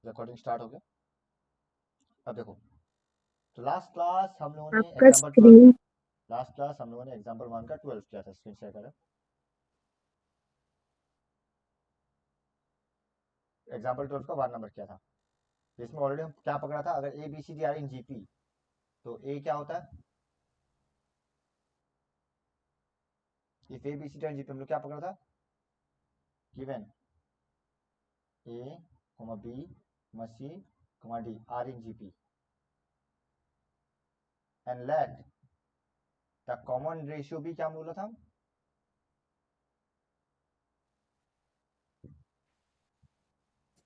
Recording start हो गया। अब देखो, तो लास्ट क्लास हम लोगों ने आपका एग्जांपल 12 स्क्रीन लास्ट क्लास हम लोगों ने एग्जांपल 1 का 12 किया था। स्क्रीन शेयर करें। एग्जांपल 12 का 1 नंबर किया था, जिसमें ऑलरेडी हम क्या पकड़ा था, अगर A B C D are in GP तो ए क्या होता है, if A B C D are in GP हम लोग क्या पकड़ा था, given A B C D are in GP and let the common ratio भी क्या बोला था,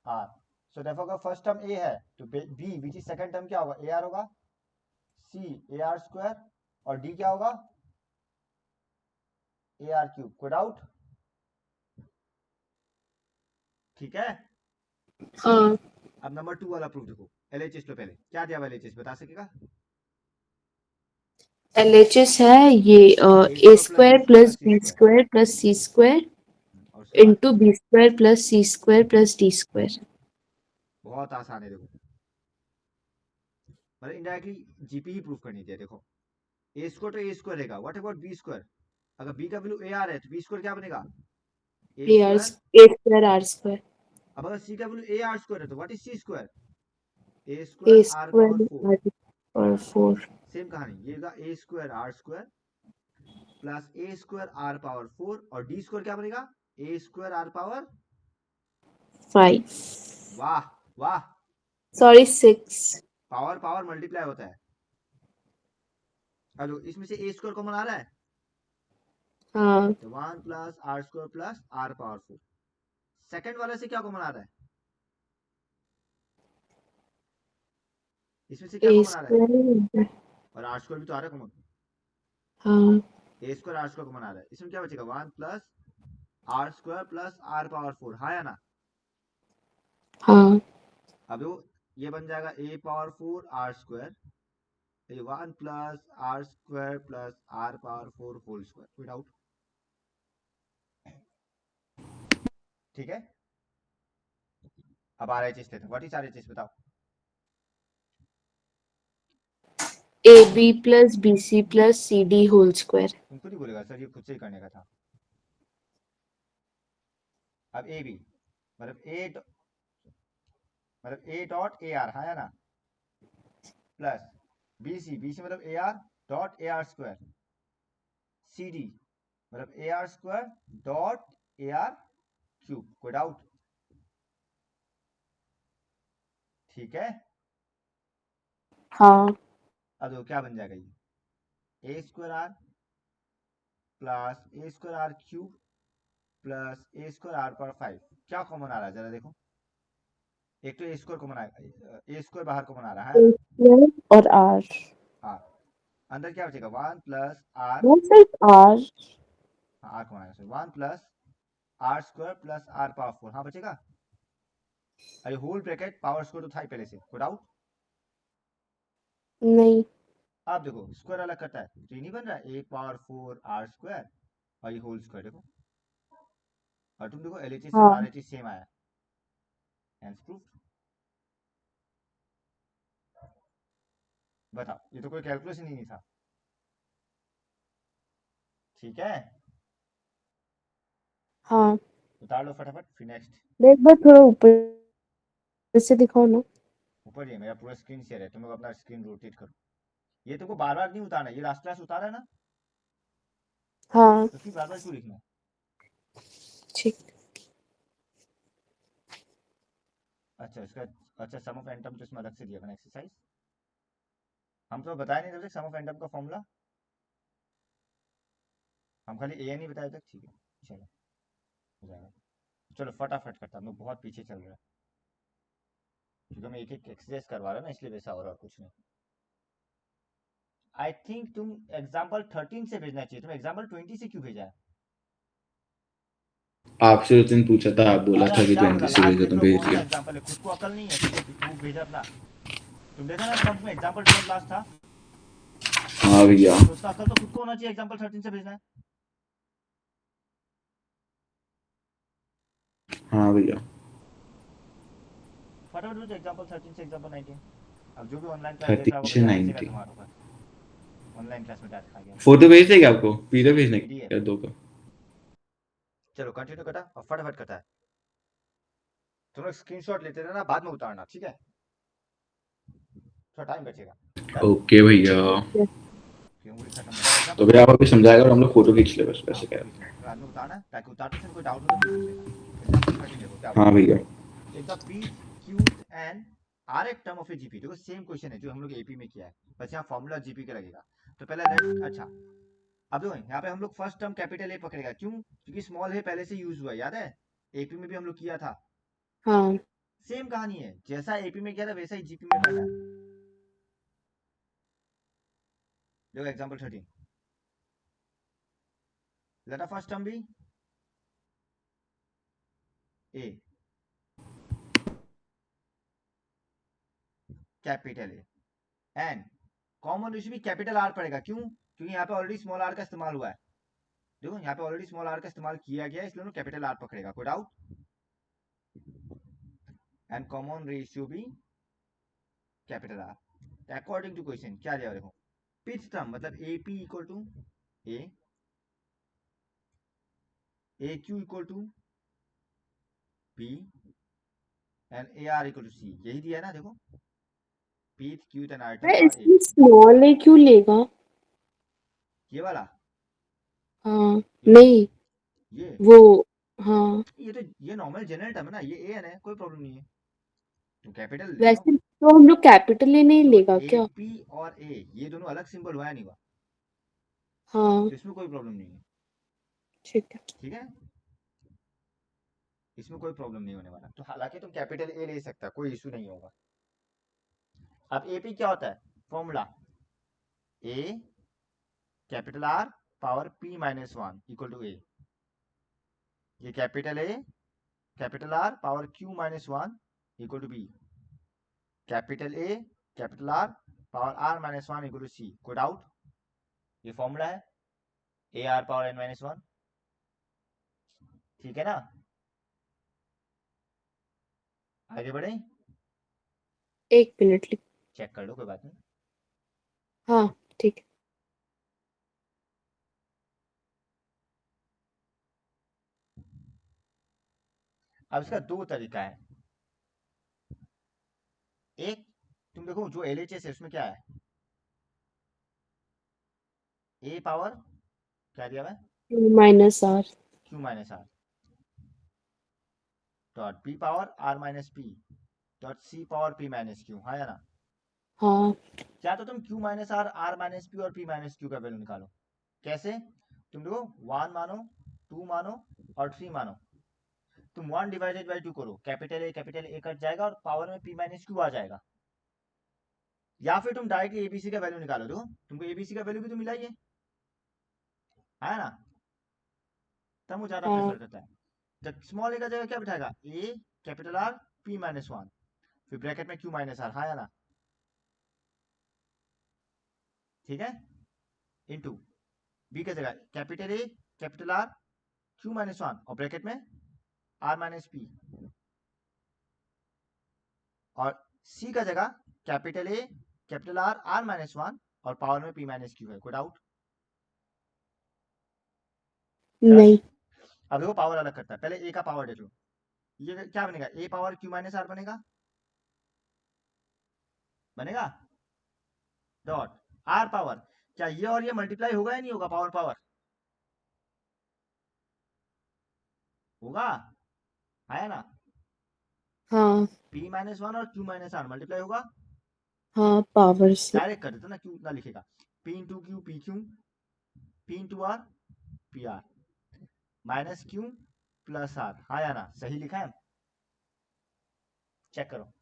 आर। सो देखो अगर फर्स्ट टर्म ए है तो B which is second term क्या होगा, ए आर होगा, सी ए आर स्क्वायर और डी क्या होगा, ए आर क्यूब। कोई डाउट? ठीक है। हाँ अब नंबर 2 वाला प्रूफ देखो, एलएचएस पे पहले क्या दिया हुआ, एलएचएस बता सकेगा? एलएचएस है ये ए square plus b square plus c square और उसके बाद into b square plus c square plus d square. बहुत आसान है देखो, मतलब इनडायरेक्टली जीपी ही प्रूफ करनी है। देखो ए स्क्वायर तो ए स्क्वायर रहेगा, व्हाट अबाउट बी स्क्वायर, अगर बी का वैल्यू ए आर है तो बी स्क्वायर क्या बनेगा, A A R square. A square R square अब अगर सी का वैल्यू ए आर स्क्वायर है तो what is C square, A A square R power square 4। R और 4 सेम कहानी, ये होगा A square R square plus A square R power 4 और डी स्क्वायर क्या बनेगा, ए स्क्वायर आर पावर 5 वाह वाह, सॉरी 6। पावर पावर मल्टीप्लाई होता है। अब इसमें से ए स्क्वायर कॉमन आ रहा है हाँ तो 1 plus R square plus R power 4। Second वाले से क्या कॉमन आ रहा है, इसमें से क्या ए कॉमन आ रहा है, स्क्वायर और आर स्क्वायर भी तो आ रहा है कॉमन, हाँ A square R square common आ रहा है। इसमें क्या बचेगा, 1 plus R square plus R power 4, हाँ या ना। हाँ अब ये बन जाएगा ए पावर 4 आर स्क्वायर, ये 1 plus R square plus R power 4 whole square. कोई डाउट? ठीक है। अब आर एच एस लेते हैं, what is R H S बताओ। A B plus B C plus C D whole square. तुमको नहीं बोलेगा सर, ये खुद से ही करने का था। अब ए बी मतलब ए डॉट ए आर, हाँ या ना, प्लस बी सी मतलब A R dot A R square, C D मतलब A R square dot A R cube. कोई डाउट? ठीक है। हाँ अब देखो क्या बन जाएगा, ये ए square R plus A square R cube plus A square R power 5। क्या कॉमन आ रहा है जरा देखो, एक तो ए स्क्वायर कॉमन आएगा, ए स्क्वायर बाहर कॉमन आ रहा है ए ना, स्क्वायर और आर हाँ। अंदर क्या बचेगा, 1 प्लस आर, वो सिर्फ आर। हाँ आर कॉमन आएगा, 1 plus R square plus R power 4, हाँ बचेगा। अरे होल ब्रैकेट पावर स्क्वायर तो था ही पहले से। कोई डाउट? नहीं आप देखो स्क्वायर अलग करता है तो ये नहीं बन रहा है, ए पावर 4 आर स्क्वायर और ये होल स्क्वायर देखो, और तुम देखो एलएचएस और हाँ आरएचएस सेम आया, हेंस प्रूफ। बताओ, ये तो कोई कैलकुलेशन ही नहीं था। ठीक है, हाँ उतार लो फटाफट फिर नेक्स्ट। एक बार थोड़ा ऊपर से दिखाओ ना। ऊपर ही है, मेरा पूरा स्क्रीन शेयर है, तुम लोग अपना स्क्रीन रोटेट करो। ये तुमको बार बार नहीं उतारना, ये लास्ट क्लास उतारा है ना, हाँ तो फिर बार बार क्यों लिखना। ठीक। अच्छा इसका, अच्छा सम ऑफ एंटम तो इसमें अलग से दिया मैंने एक्सरसाइज, हम तो बताया नहीं थे सम ऑफ एंटम का फॉर्मूला, हम खाली ए एन ही बताए थे। ठीक है चलो हो जाएगा। चलो फटाफट करता, हम लोग बहुत पीछे चल रहे हैं, क्योंकि मैं एक एक एक्सरसाइज करवा रहा हूँ ना, इसलिए वैसा हो रहा कुछ नहीं। आई थिंक तुम एग्जाम्पल 13 से भेजना चाहिए, तुम एग्जाम्पल 20 से क्यों भेजा है? आपसे उस दिन पूछा था, आप बोला अरे था आप कि क्या बोला, 20 से लास्ट भेजो, देख तुम लो भेज कौन सा दिया। एग्जाम्पल है, खुद को अकल नहीं है, सीधे वो भेजा अपना। तुम देखा ना कब में एग्जाम्पल 12 लास्ट था, हाँ भैया। तो उसका अकल तो खुद को होना चाहिए, एग्जाम्पल 13 से भेजना है। हाँ भैया। फटाफट पूछो एग्जांपल 13 से एग्जांपल 19। अब जो भी ऑनलाइन क्लास देख रहा 13 होगा से ध्यान दीजिएगा 19 तुम्हारे ऊपर, ऑनलाइन क्लास में डांट खा गया। फोटो भेज देगा आपको, पीडीएफ भेजने पीडीएफ। का दो का। चलो कंटिन्यू करता और फटाफट करता है। तुम लोग स्क्रीनशॉट लेते रहना, बाद में उतारना, ठीक है? थोड़ा टाइम बचेगा। डन। ओके भैया। फिर उंगली खत्म करना तो एग्जांपल भैया आप 13। अभी समझाएगा और हम लोग फोटो खींच ले बस, हाँ वैसे कह फोटो रहे खींच लेना, फिर बाद में उतारना ताकि उतारते समय कोई डाउट हो तो फिर पूछेगा। एग्जांपल 13 देखो क्या हैं। हाँ बोला। भैया। If the P's, Q's and R एक टर्म ऑफ ए जीपी, देखो सेम क्वेश्चन है जो हम लोग एपी में किया है, बस यहाँ फॉर्मूला जीपी का लगेगा। तो पहले लेट, अच्छा अब देखो यहाँ पे हम लोग फर्स्ट टर्म कैपिटल ए पकड़ेगा, क्यों? क्योंकि स्मॉल ए पहले से यूज हुआ है, याद है? एपी में भी हम लोग किया था। हाँ सेम कहानी है, जैसा एपी में किया था वैसा ही जीपी में करना है। देखो example 13, let first term B A capital A and common ratio भी कैपिटल आर पड़ेगा, क्यों? क्योंकि यहाँ पे ऑलरेडी स्मॉल आर का इस्तेमाल हुआ है। देखो यहाँ पे ऑलरेडी स्मॉल आर का इस्तेमाल किया गया है, इसलिए उन्होंने कैपिटल आर पकड़ेगा, कोई डाउट? एंड कॉमन रेशियो भी capital R according to question क्या दिया देखो। पिच टर्म मतलब A P equal to A Q equal to P and A R equal to C, यही दिया है ना? देखो pth Q and R term मैं फॉर ए, इसमें स्मॉल ए क्यों लेगा? ये वाला, हाँ ये नहीं ये वो, हाँ ये तो ये नॉर्मल जनरल टर्म है ना, ये ए एन है, कोई प्रॉब्लम नहीं है, तुम कैपिटल ले लो। वैसे तो हम लोग कैपिटल ए नहीं देखो लेगा ए क्या? पी और ए ये दोनों अलग सिंबल हुआ है नहीं हुआ, हाँ तो इसमें कोई प्रॉब्लम नहीं है, ठीक है। ठीक है? इसमें कोई प्रॉब्लम नहीं होने वाला, तो हालांकि तुम कैपिटल ए ले सकता, कोई इशू नहीं होगा। अब एपी क्या होता है? Formula A capital R power P minus one equal to A, ये capital A capital R power Q minus one equal to B, capital A capital R power R minus one equal to C, कोई doubt? ये formula है A R power N minus one, ठीक है ना? आगे बढ़े, एक मिनट लिख। चेक कर लो, कोई बात नहीं। हाँ ठीक है। अब इसका दो तरीका है, एक तुम देखो जो एल एच एस है उसमें क्या है, ए पावर क्या दिया हुआ है, minus R. Q minus R dot P power R minus P dot C power P minus Q, हाँ या ना? हाँ क्या तो तुम Q minus R minus P और पी माइनस क्यू का वैल्यू निकालो, कैसे? तुम देखो 1 मानो, 2 मानो और 3 मानो, तुम 1 डिवाइडेड बाई 2 करो, कैपिटल ए कट जाएगा और पावर में पी माइनस क्यू आ जाएगा। या फिर तुम डायरेक्ट एबीसी का वैल्यू निकालो, देखो तुमको एबीसी का वैल्यू भी तो मिला ही है ना? तब वो ज्यादा हाँ प्रेफर करता है। जब स्मॉल ए का जगह क्या बिठाएगा, A capital R P minus one, फिर ब्रैकेट में क्यू माइनस आर, हाँ या ना? ठीक है, इनटू बी का जगह capital A capital R Q minus one और ब्रैकेट में आर माइनस पी, और सी का जगह capital A capital R R minus one और पावर में पी माइनस क्यू है, कोई डाउट? डन। नहीं। अब देखो पावर अलग करता है, पहले ए का पावर देख लो, ये क्या बनेगा, A power Q minus are बनेगा, बनेगा डॉट आर पावर, क्या ये और ये मल्टीप्लाई होगा या नहीं होगा? पावर पावर होगा, है ना? हाँ पी माइनस वन और क्यू माइनस आर मल्टीप्लाई होगा, हाँ पावर से। डायरेक्ट कर देता ना, क्यू इतना लिखेगा, P into Q P Q, P into R P R minus Q plus R, हाँ या ना? सही लिखा है, चेक करो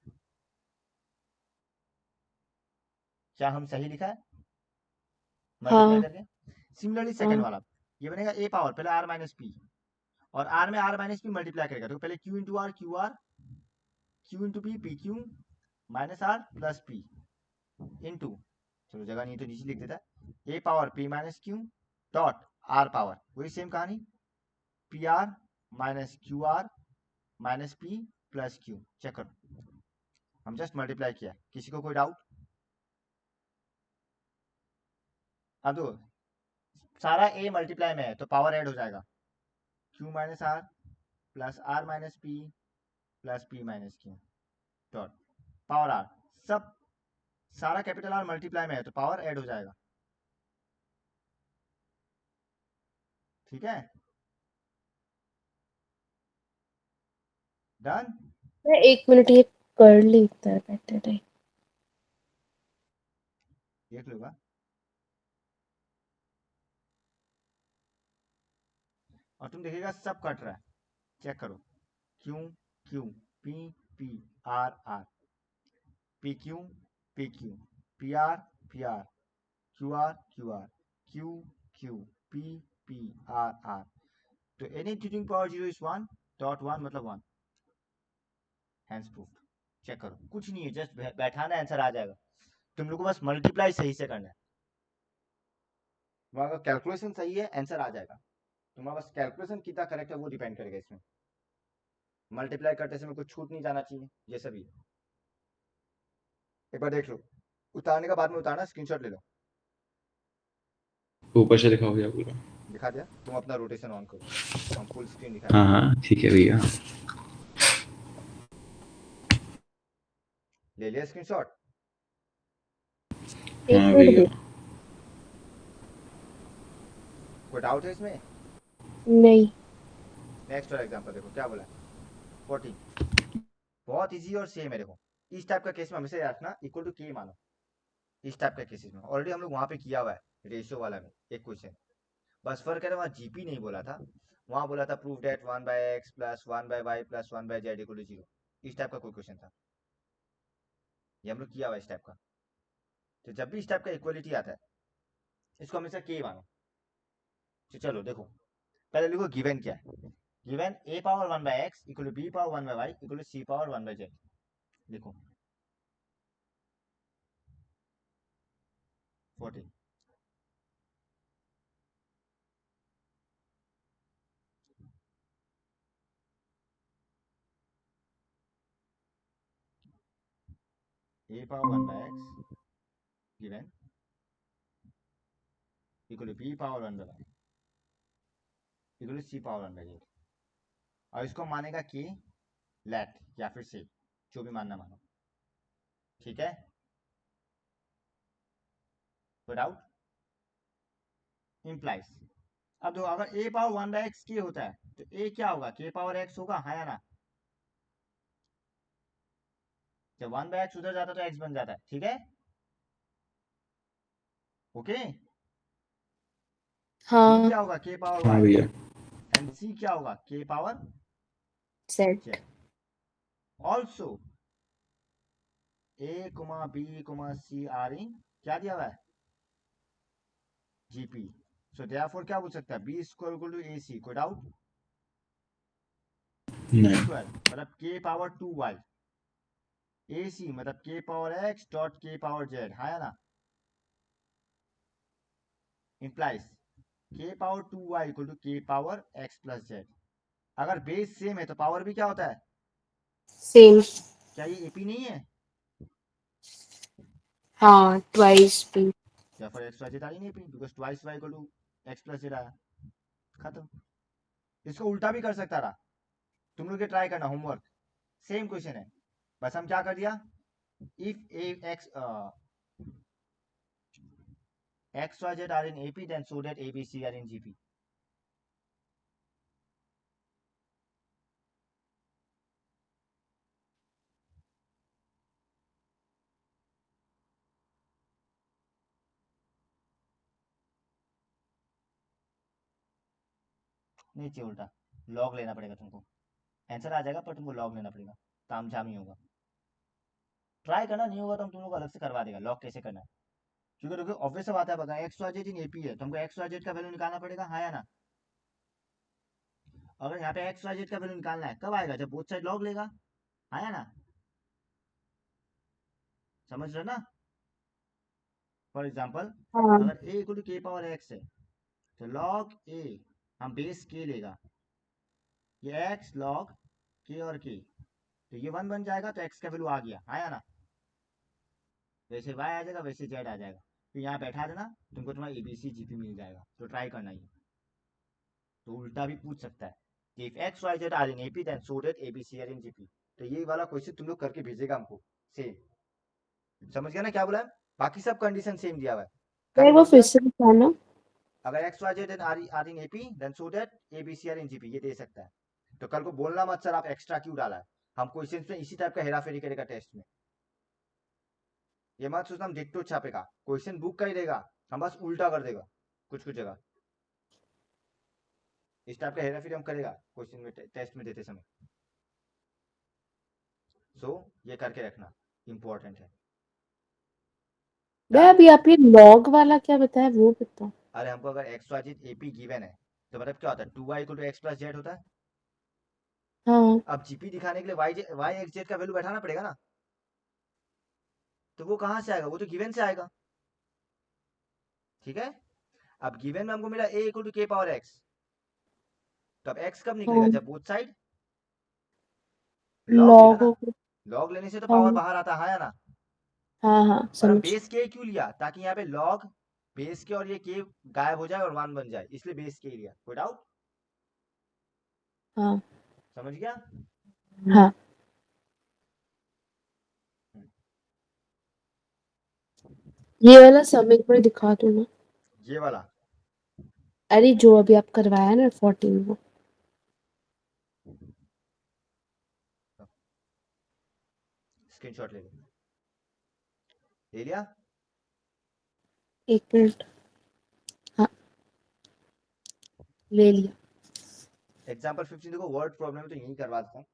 क्या हम सही लिखा है मल्टीप्लाई हाँ करके। सिमिलरली सेकंड हाँ वाला, ये बनेगा ए पावर पहले आर माइनस पी और आर में आर माइनस पी मल्टीप्लाई करेगा, तो पहले Q into R Q into P Q minus R plus P into, चलो जगह नहीं तो नीचे लिख देता है, A power P minus Q dot R power, वही सेम कहानी, P R minus Q R minus P plus Q, check करो हम जस्ट मल्टीप्लाई किया, किसी को कोई डाउट? अब देखो सारा ए मल्टीप्लाई में है तो पावर ऐड हो जाएगा, Q minus R plus R minus P plus P minus Q dot power R, सब सारा कैपिटल आर मल्टीप्लाई में है तो पावर ऐड हो जाएगा, ठीक है, डन। मैं 1 मिनट ये कर लेता है बेटर है। देख लूंगा, और तुम देखिएगा सब कट रहा है, चेक करो, Q Q P P R R, P Q P Q, P R P R, Q R Q R, Q Q P P R R, तो any to power 0 is 1 dot 1 मतलब 1, hence proof. Check करो, कुछ नहीं है, just बैठाना, answer आ जाएगा, तुम लोग को बस मल्टीप्लाई सही से करना है, तुम्हारा कैलकुलेशन सही है आंसर आ जाएगा, तुम्हारा बस कैलकुलेशन कितना करेक्ट है वो डिपेंड करेगा इसमें, मल्टीप्लाई करते समय कुछ छूट नहीं जाना चाहिए, ये सभी एक बार देख लो, उतारने का बाद में उतारना, स्क्रीनशॉट ले लो, ऊपर से दिखाओ भैया पूरा। दिखा दिया, तुम अपना रोटेशन ऑन करो, हम फुल स्क्रीन दिखा हाँ देंगे, हाँ ठीक है भैया। ले लिया स्क्रीनशॉट? एक हाँ मिनट भैया। दे। कोई डाउट है इसमें? नहीं। नेक्स्ट वाला एग्जांपल देखो क्या बोला, 14, बहुत इजी और सेम है, देखो इस टाइप का केस में हमेशा याद रखना इक्वल टू के मानो, इस टाइप का केसेस में ऑलरेडी हम लोग वहां पे किया हुआ है, रेशियो वाला में एक क्वेश्चन, बस फर्क है वहाँ जीपी नहीं बोला था, वहां बोला था prove that 1/x plus 1/y plus 1/z equal to 0, इस टाइप का कोई क्वेश्चन था, ये हम लोग किया हुआ है इस टाइप का, तो जब भी इस टाइप का इक्वलिटी आता है इसको हमेशा के मानो, तो चलो देखो पहले लिखो गिवन क्या है, given a power 1/x equal to b power 1/y equal to c power 1/z, लिखो 14, a power 1/x given equal to b power 1/y equal to c power 1/z, और इसको मानेगा कि लेट या फिर से जो भी मानना मानो, ठीक है, कोई डाउट? इम्प्लाइज, अब देखो अगर a पावर 1/x के होता है तो a क्या होगा, k पावर x होगा, हाँ या ना, जब 1/x उधर जाता है तो x बन जाता है, ठीक है, ओके, b हाँ। क्या होगा, k पावर हाँ y, भैया। एंड c क्या होगा, k power set. z, also a b c are in क्या दिया हुआ है, gp, सो देयरफॉर क्या बोल सकता है, b square equal to ac, कोई डाउट? b नहीं। स्क्वायर मतलब k पावर 2y, ac मतलब k पावर x डॉट k पावर z, हाँ या ना, implies k power 2y equal to k power x plus z, अगर बेस सेम है तो पावर भी क्या होता है, सेम। क्या ये एपी नहीं है, हाँ ट्वाइस भी। या फिर एक्स वाई जेड आई नहीं AP, because twice y equal to x plus z आया, खत्म, इसको उल्टा भी कर सकता था, तुम लोग ये ट्राई करना होमवर्क, सेम क्वेश्चन है, बस हम क्या कर दिया, if A X X Y Z are in AP then so that A B C are in GP, नहीं चाहिए उल्टा, लॉग लेना पड़ेगा तुमको, आंसर आ जाएगा पर तुमको लॉग लेना पड़ेगा, ताम झाम ही होगा, ट्राई करना, नहीं होगा तो हम तुम लोग को अलग से करवा देगा लॉग कैसे करना है, क्योंकि देखो ऑब्वियस सा बात है, बताएं X Y Z in AP है तो हमको एक्स वाई जेड का वैल्यू निकालना पड़ेगा, हाँ या ना, अगर यहाँ पे एक्स वाई जेड का वैल्यू निकालना है कब आएगा, जब बोथ साइड लॉग लेगा, हाँ या ना, समझ रहे ना, फॉर एग्जाम्पल हाँ। अगर a इक्वल टू के पावर x है तो log a हम बेस k लेगा, ये x log k और k, तो ये 1 बन जाएगा, तो x का वैल्यू आ गया, आया ना। वैसे y आ जाएगा, वैसे z आ जाएगा। तो यहाँ बैठा देना, तुमको तुम्हारा एबीसी जीपी मिल जाएगा। तो ट्राई करना ये। तो उल्टा भी पूछ सकता है कि if X Y Z are in AP then so that ABC are in GP. तो ये वाला क्वेश्चन तुम लोग करके भेजेगा हमको सेम। समझ गया ना क्या बोला है? बाकी सब कंडीशन सेम दिया हुआ है, खाली एक बार बोल फिर दिया से बताना। अगर X Y Z are in AP then so that ABC are in GP, ये दे सकता है। तो कल को बोलना मत सर आप एक्स्ट्रा क्यों डाला है। हम क्वेश्चन में इसी टाइप का हेराफेरी करेगा टेस्ट में। ये मत सोचना हम डिक्टो छापेगा, क्वेश्चन बुक का ही रहेगा, हम बस उल्टा कर देगा कुछ कुछ जगह। इस टाइप का हेराफेरी हम करेगा क्वेश्चन में, टेस्ट में देते समय। सो ये करके रखना, इंपॉर्टेंट है। भैया डन। अभी आपने लॉग वाला क्या बताया वो बताओ। अरे हमको अगर X Y Z AP given है तो मतलब क्या होता है, 2y equal to X plus Z होता है। हाँ अब जीपी दिखाने के लिए वाई एक्स जेड का वैल्यू बैठाना पड़ेगा ना। तो वो कहाँ से आएगा, वो तो गिवन से आएगा। ठीक है। अब गिवन में हमको मिला a इक्वल टू के पावर x। तो अब x कब निकलेगा, हाँ जब बोथ साइड लॉग लेगा लॉग ना। हो गया। लॉग लेने से तो पावर हाँ बाहर आता है ना। हाँ हाँ और हम समझ। बेस के क्यों लिया, ताकि यहाँ पे लॉग बेस के और ये के गायब हो जाए और 1 बन जाए, इसलिए बेस के लिया। कोई डाउट? हाँ समझ गया? हाँ ये वाला सब एक बार दिखा दो ना। ये वाला अरे जो अभी आप करवाया ना 14 वो। स्क्रीनशॉट ले लो। ले लिया? एक मिनट। हाँ ले लिया। एग्जाम्पल 15 देखो, वर्ड प्रॉब्लम है तो यही करवा देता हूँ।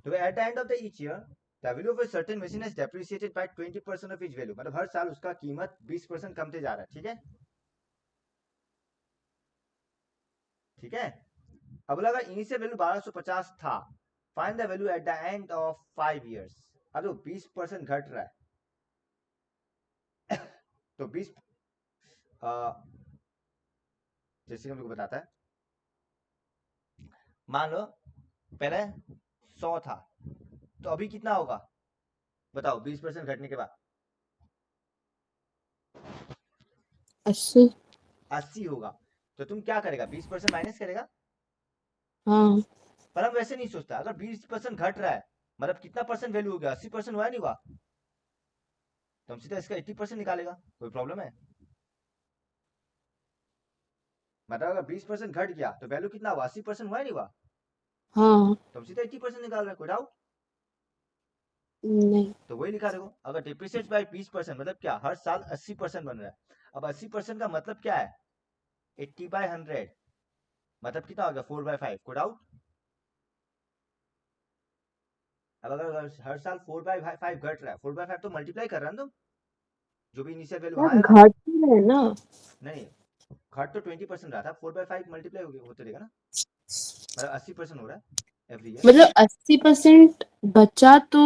तो at the end of the each year the value of a certain machine is depreciated by 20% of each value, मतलब हर साल उसका कीमत 20% कमते जा रहा है। ठीक है। ठीक है। अब लगा इनिशियल वैल्यू 1250 था, find the value eight the end of 5 years. अब जो 20% घट रहा है तो 20 जैसे हम लोग बताता है, मान लो पहले 100 था, तो अभी कितना होगा बताओ 20% घटने के बाद? 80। 80 होगा। तो तुम क्या करेगा, 20% माइनस करेगा। हाँ पर हम वैसे नहीं सोचता, अगर 20% घट रहा है मतलब कितना परसेंट वैल्यू हो गया, 80% हुआ नहीं हुआ, तो हम सीधा इसका 80% निकालेगा। कोई प्रॉब्लम है? मतलब अगर 20% घट गया तो वैल्यू कितना हुआ, 80% हुआ नहीं हुआ, हाँ तो हम सीधा 80% निकाल रहे हैं। कोई डाउट? नहीं। तो वही लिखा देखो, अगर डिप्रिसिएट बाय 20% मतलब क्या, हर साल 80% बन रहा है। अब 80% का मतलब क्या है, 80/100 मतलब कितना हो गया, 4/5। कोई डाउट? अब अगर हर साल 4/5 घट रहा है, 4/5 तो मल्टीप्लाई कर रहा है ना तुम, जो भी इनिशियल वैल्यू यार आया ना। घट ही रहे ना। नहीं, घट तो 20% रहा था, 4/5 मल्टीप्लाई होते रहेगा ना, मतलब 80% हो रहा है एवरी ईयर। मतलब 80% बचा तो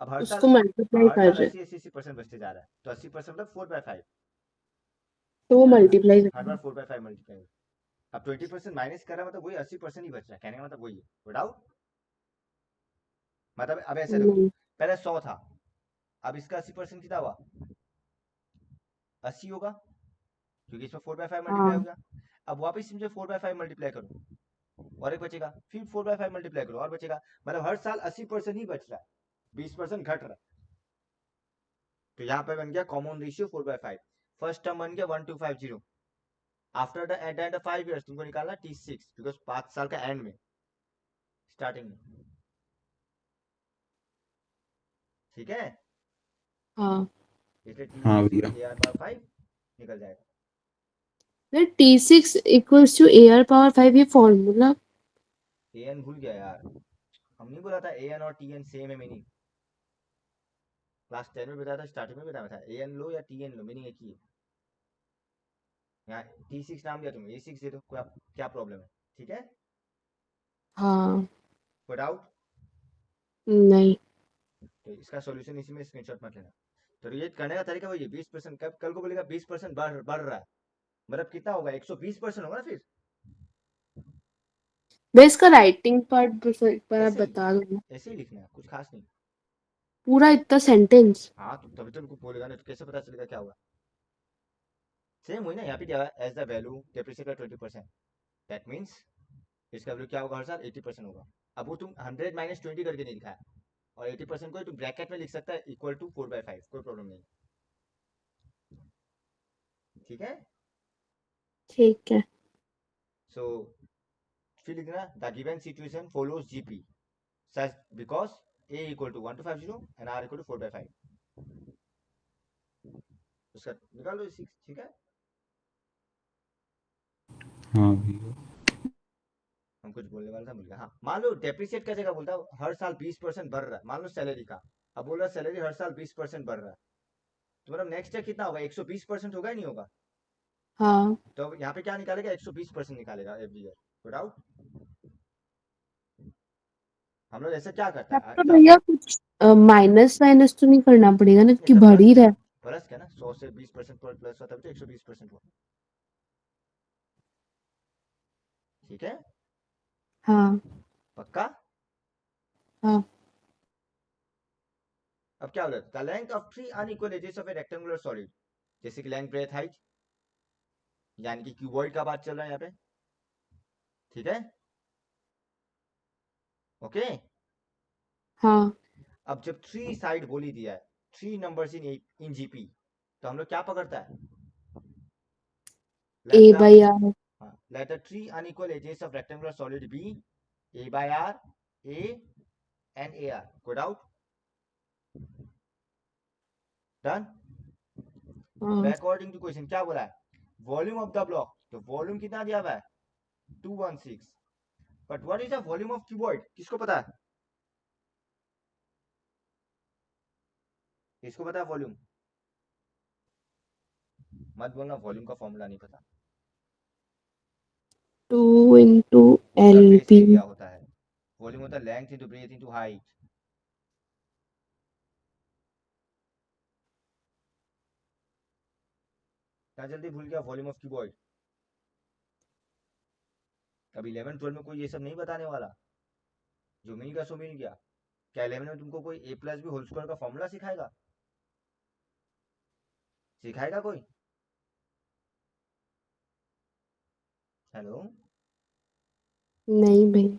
अब हर साल, उसको हाँ मल्टीप्लाई हर कर साल रहे 80-80% बचते जा रहा है, तो 80% मतलब 4/5, तो वो मतलब मल्टीप्लाई कर हर रहे बार 4/5 मल्टीप्लाई। अब 20% माइनस कर रहा है मतलब वही 80% ही बच रहा है, कहने का मतलब वही है। बताओ, मतलब अब ऐसे देखो, नहीं। पहले 100 था, अब इसका 80% कितना हुआ, 80 होगा, क्योंकि इसमें 4/5 मल्टीप्लाई हो हाँ गया। अब वापस मुझे 4/5 मल्टीप्लाई करो, और एक बचेगा, फिर 4/5 मल्टीप्लाई करो और बचेगा, मतलब हर साल 80% ही बच रहा है, 20% घट रहा है। तो यहाँ पे बन गया कॉमन रेशियो 4/5। फर्स्ट टर्म बन गया 1250। After the eight the end of 5 years तुमको निकालना T6, बिकॉज 5 साल का एंड में, स्टार्टिंग में। ठीक है। हाँ। इसलिए हाँ T6 भैया। इक्वल AR/5 निकल जाएगा। फिर T6 इक्वल्स टू AR⁻5 ये फॉर्मूला। AN भूल गया यार, हम नहीं बोला था AN और TN सेम है मीनिंग, क्लास 10 में बताया था, स्टार्टिंग में बताया था, AN लो या TN लो मीनिंग एक ही है। यहाँ T6 नाम दिया तुमने, A6 दे दो, क्या प्रॉब्लम है? ठीक है। हाँ कोई डाउट? नहीं। तो इसका सॉल्यूशन इसी में, स्क्रीनशॉट मत लेना। तो ये करने का तरीका वही है, 20%, कब कल को बोलेगा 20% बढ़ रहा है, मतलब कितना होगा, 120% होगा ना फिर। मैं इसका राइटिंग पार्ट बस एक बार आप ऐसे ही बता दो ना। ऐसे ही लिखना है, कुछ खास नहीं। पूरा इतना सेंटेंस? हाँ तो तभी तो उनको बोलेगा ना, तो कैसे पता चलेगा क्या हुआ। सेम हुई ना, यहाँ पे क्या है, as the value depreciate 20%, that means इसका वैल्यू क्या होगा हर साल 80% होगा। अब वो तुम 100 - 20 करके नहीं लिखा है, और 80% को तुम ब्रैकेट में लिख सकता है इक्वल टू 4/5, कोई प्रॉब्लम नहीं। ठीक है। ठीक है। सो फिर लिखना the given situation follows GP such because a equal to 1250 and r equal to 4/5। उसका निकाल लो 6। ठीक है। हाँ भैया। हम कुछ बोलने वाला था, भूल गया। हाँ, मान लो डेप्रिसिएट का जगह बोलता हर साल 20% बढ़ रहा है, मान लो सैलरी का। अब बोल रहा सैलरी हर साल 20% बढ़ रहा है, तो मतलब नेक्स्ट ईयर कितना होगा, 120% होगा ही नहीं होगा। हाँ, तो अब यहाँ पे क्या निकालेगा, 120% निकालेगा एवरी ईयर विदाउट। हम लोग ऐसे क्या करता तब है तो क्या, भैया कुछ माइनस वाइनस तो नहीं करना पड़ेगा ना, ये कि सब बढ़ प्लस ही क्या रहा ना, है। प्लस क्या ना, 100 से 20% पर प्लस हुआ तभी तो 120% हुआ। ठीक है। हाँ पक्का। हाँ। अब क्या बोला, the length of 3 unequal edges of a rectangular solid, जैसे कि लेंथ ब्रेथ हाइट, यानी कि क्यूबॉइड का बात चल रहा है यहाँ पे। ठीक है। ओके। हाँ, अब जब 3 साइड बोली दिया है, 3 नंबर्स इन जीपी, तो हम लोग क्या पकड़ता है, A let the, by R. let the 3 unequal edges of rectangular solid be a by r, a and ar. Go out. Done. अब हाँ, अकॉर्डिंग टू क्वेश्चन क्या बोला है, वॉल्यूम ऑफ द ब्लॉक, तो वॉल्यूम कितना दिया हुआ है 216, but what is the volume of cuboid, किसको पता है, किसको पता है वॉल्यूम। मत बोलना वॉल्यूम का फॉर्मूला नहीं पता। 2 × सरफेस LB। एरिया होता है, वॉल्यूम होता है length into breadth into height. क्या जल्दी भूल गया वॉल्यूम ऑफ क्यूबॉइड। अब 11 12 में कोई ये सब नहीं बताने वाला, जो मिल गया सो मिल गया। क्या 11 में तुमको कोई a plus B whole square का फॉर्मूला सिखाएगा, सिखाएगा कोई। हेलो। नहीं भैया।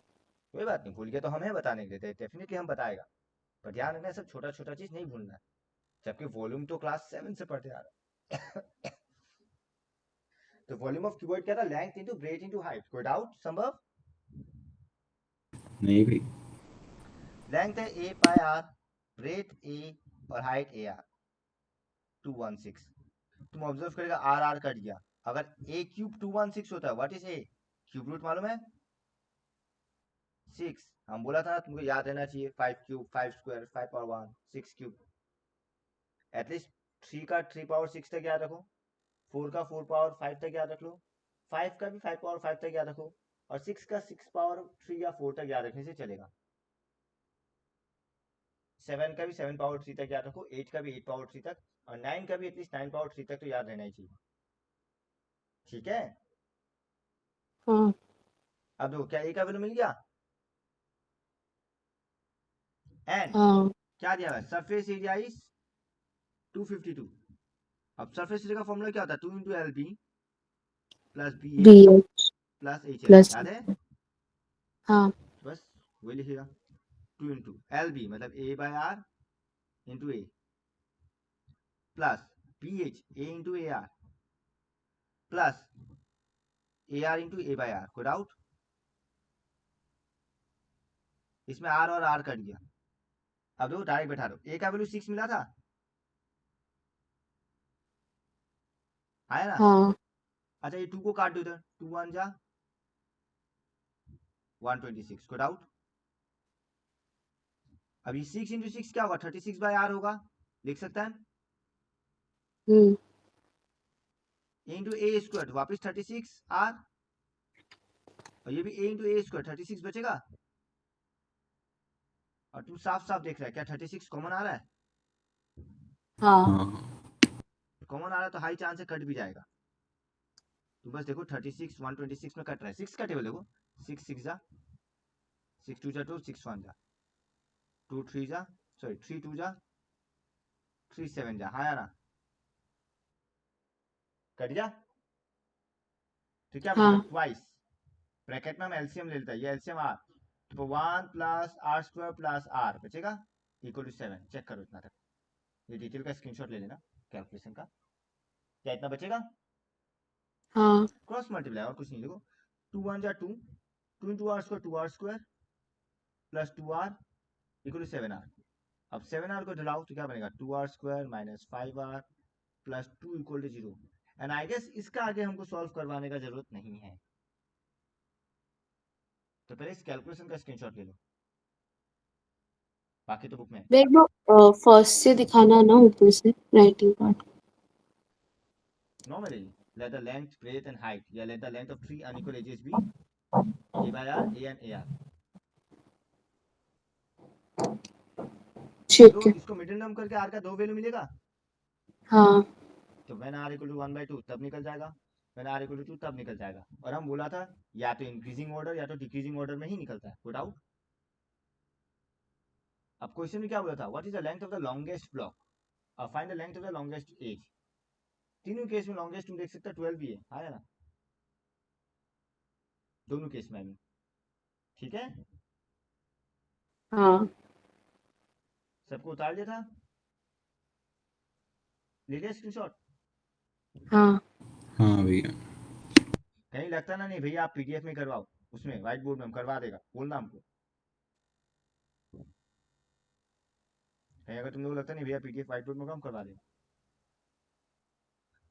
कोई बात नहीं, भूल गया तो हमें बताने के लिए डेफिनेटली हम बताएगा, पर ध्यान रखना सब छोटा छोटा चीज नहीं भूलना है, जबकि वॉल्यूम तो क्लास 7 से पढ़ते आ रहा है। तो वॉल्यूम ऑफ क्यूबॉइड क्या था, length into breadth into height. कोई डाउट संभव। नहीं भाई। लेंथ है a by r, breadth a और हाइट a r, 216। तुम ऑब्जर्व करेगा r r कट गया, अगर a क्यूब 216 होता है, what is a, cube root मालूम है 6। हम बोला था तुमको याद रहना चाहिए, 5 cube 5 square 5 power 1 6 cube, at least 3 का 3 पावर 6 तक याद रखो, 4 का 4 पावर 5 तक याद रख लो, 5 का भी 5 पावर 5 तक याद रखो, और 6 का 6 पावर 3 या 4 तक याद रखने से चलेगा। 7 का भी 7 पावर 3 तक याद रखो, 8 का भी 8 पावर 3 तक, और 9 का भी एटलीस्ट 9 पावर 3 तक तो याद रहना ही चाहिए। ठीक है। हाँ अब देखो क्या ए का वैल्यू मिल गया, एंड हाँ। क्या दिया हुआ है, सरफेस एरिया इज 252। अब सरफेस एरिया का फॉर्मूला क्या होता है, 2 into L B plus B B H H plus H L, plus. याद है। हाँ तो बस वही लिखेगा, 2 इंटू एल बी मतलब A by R into A, plus B H A into A R, plus A R into A by R. कोई doubt, इसमें आर और आर कट गया। अब देखो डायरेक्ट बैठा दो, ए का वैल्यू 6 मिला था, आया ना। हाँ अच्छा ये 2 को काट दो इधर, 2 1 जा 126। को डाउट। अब ये 6 इंटू 6 क्या होगा, 36 बाय आर होगा, लिख सकता है। हम्म इंटू ए स्क्वायर तो वापिस 36 आर, और ये भी ए इंटू ए स्क्वायर 36 बचेगा। और तू साफ साफ देख रहा है क्या 36 कॉमन आ रहा है, हाँ। हाँ कॉमन आ रहा है तो हाई चांस है कट भी जाएगा। तो बस देखो 36 126 में कट रहा है, 6 का टेबल देखो, 6 6 जा 6 2 जा 2, 6 1 जा 2 3 जा, सॉरी 3 2 जा 3 7 जा, हाँ या ना, कट गया। तो क्या बचेगा, हाँ ट्वाइस, ब्रैकेट में हम एलसीएम ले लेते हैं, ये एलसीएम आर, तो 1 plus R square plus R बचेगा इक्वल टू 7। चेक करो इतना तक, ये डिटेल का स्क्रीनशॉट ले लेना कैलकुलेशन का। क्या इतना बचेगा, हाँ क्रॉस मल्टीप्लाई और कुछ नहीं, देखो 2 1 जा 2, 2 into R square plus 2 R equal to 7 R. अब 7 आर को जलाओ तो क्या बनेगा, 2 R square minus 5 R plus 2 equal to 0। And I guess इसका आगे हमको सॉल्व करवाने का जरूरत नहीं है, तो पहले इस कैलकुलेशन का स्क्रीनशॉट ले लो, बाकी तो बुक में है। मेरे को फर्स्ट से दिखाना ना, ऊपर से writing part. Normally, let the length, breadth and height, या let the length of three unequal edges be a by r, a and ar। ठीक तो है। इसको मिडिल टर्म करके r का 2 वैल्यू मिलेगा, हाँ तो when r equal to 1/2 तब निकल जाएगा, when r equal to 2 तब निकल जाएगा। और हम बोला था या तो इंक्रीजिंग ऑर्डर या तो डिक्रीजिंग ऑर्डर में ही निकलता है, गुड आउट। अब क्वेश्चन में क्या बोला था, what is the length of the longest block, find the length of the longest edge. तीनों केस में लॉन्गेस्ट तुम देख सकते हो 12 भी है, आया ना, दोनों केस में। ठीक है, हाँ सबको उतार लिया था, ले लिया स्क्रीनशॉट। हाँ हाँ भैया। कहीं लगता ना नहीं भैया आप पीडीएफ में करवाओ, उसमें व्हाइट बोर्ड में हम करवा देगा, बोलना हमको। कहीं अगर तुम लोग लगता नहीं भैया पीडीएफ व्हाइट बोर्ड में हम करवा देगा।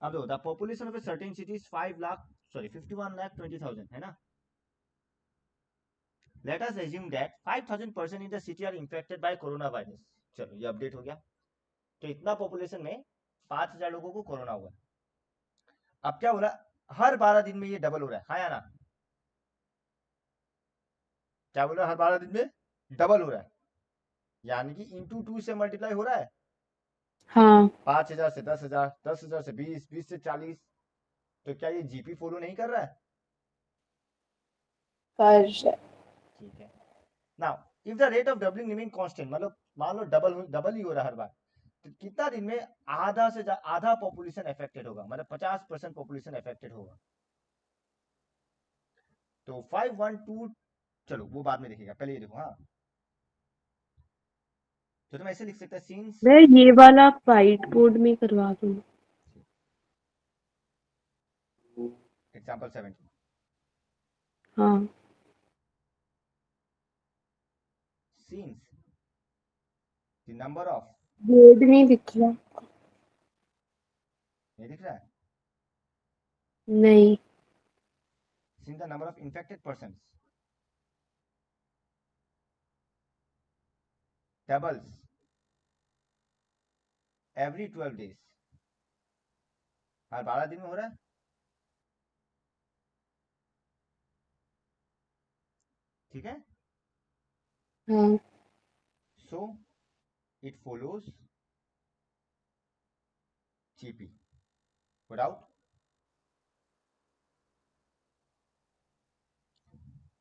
अब देखो, the population of a certain city is 51,20,000 है ना। Let us assume that 5,000 person in the city are infected by corona virus. चलो ये अपडेट हो गया, तो इतना पॉपुलेशन में 5,000 लोगों को कोरोना हुआ। अब क्या बोला, हर 12 दिन में ये डबल हो रहा है, हाँ या ना, क्या बोला, हर 12 दिन में डबल हो रहा है, यानी कि इंटू 2 से मल्टीप्लाई हो रहा है। हाँ 5,000 से 10,000, 10,000 से 20, 20 से 40। तो क्या ये जीपी फॉलो नहीं कर रहा है, कर ठीक है। Now if the rate of doubling remain constant, मतलब मान लो डबल ही हो रहा है हर बार, तो कितना दिन में आधा पॉपुलेशन अफेक्टेड होगा, मतलब 50% पॉपुलेशन अफेक्टेड होगा। तो 512, चलो वो बाद में देखेगा, पहले ये देखो। हाँ, तो तुम ऐसे लिख सकते हैं सीन्स, मैं ये वाला व्हाइट बोर्ड में करवा दूँ। एग्जांपल 17, हाँ since the number of, board नहीं दिख रहा। ये दिख रहा है, नहीं। Seen the number of infected person doubles every 12 days, हर 12 दिन में हो रहा है, ठीक है। हाँ so it follows GP, good out.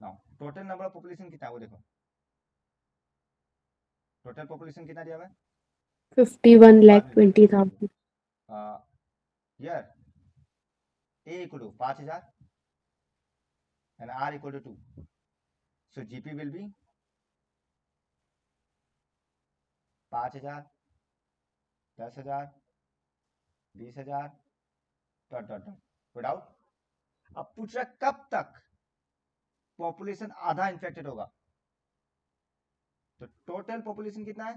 Now total number of population कितना है वो देखो, टोटल पॉपुलेशन कितना दिया हुआ है, 51,20,000। Here a equal to 5,000 and r equal to 2, so gp will be 5,000, 10,000, 20,000 dot dot dot, good out. अब पूछ रहा कब तक पॉपुलेशन आधा इन्फेक्टेड होगा, तो टोटल पॉपुलेशन कितना है,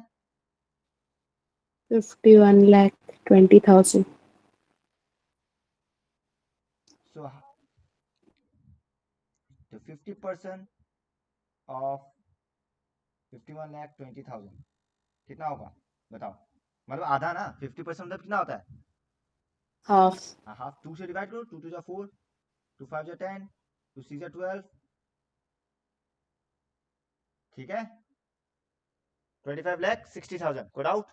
51,20,000। सो तो 50% ऑफ 51,20,000 कितना होगा, बताओ, मतलब आधा ना, 50% मतलब कितना होता है, हाफ। हाफ। 2 से डिवाइड करो, 2 2 जा 4, 2 5 जा 10, 2 6 जा 12, ठीक है, 25,60,000, गुड आउट।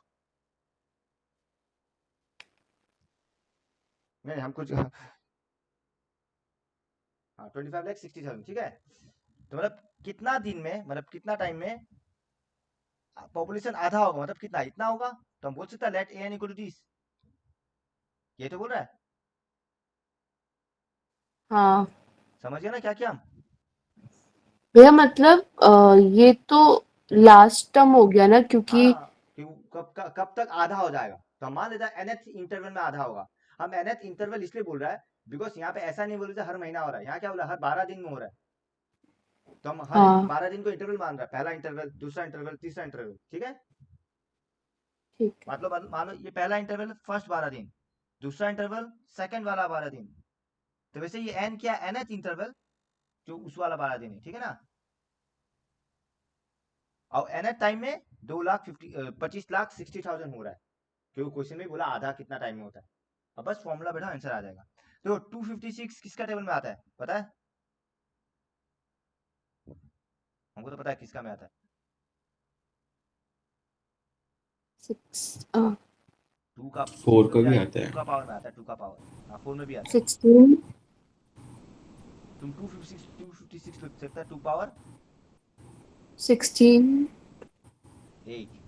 नहीं हम कुछ हाँ 25,60,000, ठीक है। तो मतलब कितना दिन में, मतलब कितना टाइम में पॉपुलेशन आधा होगा, मतलब कितना, इतना होगा, तो हम बोल सकते हैं let N equal to this. ये तो बोल रहा है, हाँ समझ गया ना क्या क्या हम। भैया मतलब ये तो लास्ट टर्म हो गया ना, क्योंकि हाँ, कि वो कब तक आधा हो जाएगा, तो हम मान लेते हैं nth इंटरवल में आधा होगा। हम nth इंटरवल इसलिए बोल रहा है बिकॉज यहाँ पे ऐसा नहीं बोल रहे हर महीना हो रहा है, यहाँ क्या बोला हर 12 दिन में हो रहा है, तो हम हर हाँ 12 दिन को इंटरवल मान रहा है, पहला इंटरवल, दूसरा इंटरवल, तीसरा इंटरवल, ठीक है। ठीक है। मतलब मान लो ये पहला इंटरवल फर्स्ट 12 दिन, दूसरा इंटरवल सेकंड वाला 12 दिन, तो वैसे ये एन क्या, nth इंटरवल जो उस वाला 12 दिन है, ठीक है ना। और nth टाइम में 25,60,000 हो रहा है, क्योंकि क्वेश्चन में बोला आधा कितना टाइम में होता है। अब बस फॉर्मूला बैठा आंसर आ जाएगा। तो 256 किसका टेबल में आता है पता है, हमको तो पता है किसका में आता है। 6 टू का 4 में का भी भी आता है, आता 2 है। का पावर में आता है, 2 का पावर, हाँ 4 में भी आता है। 16 तुम 256 लिख सकता है, 2 पावर 16 8।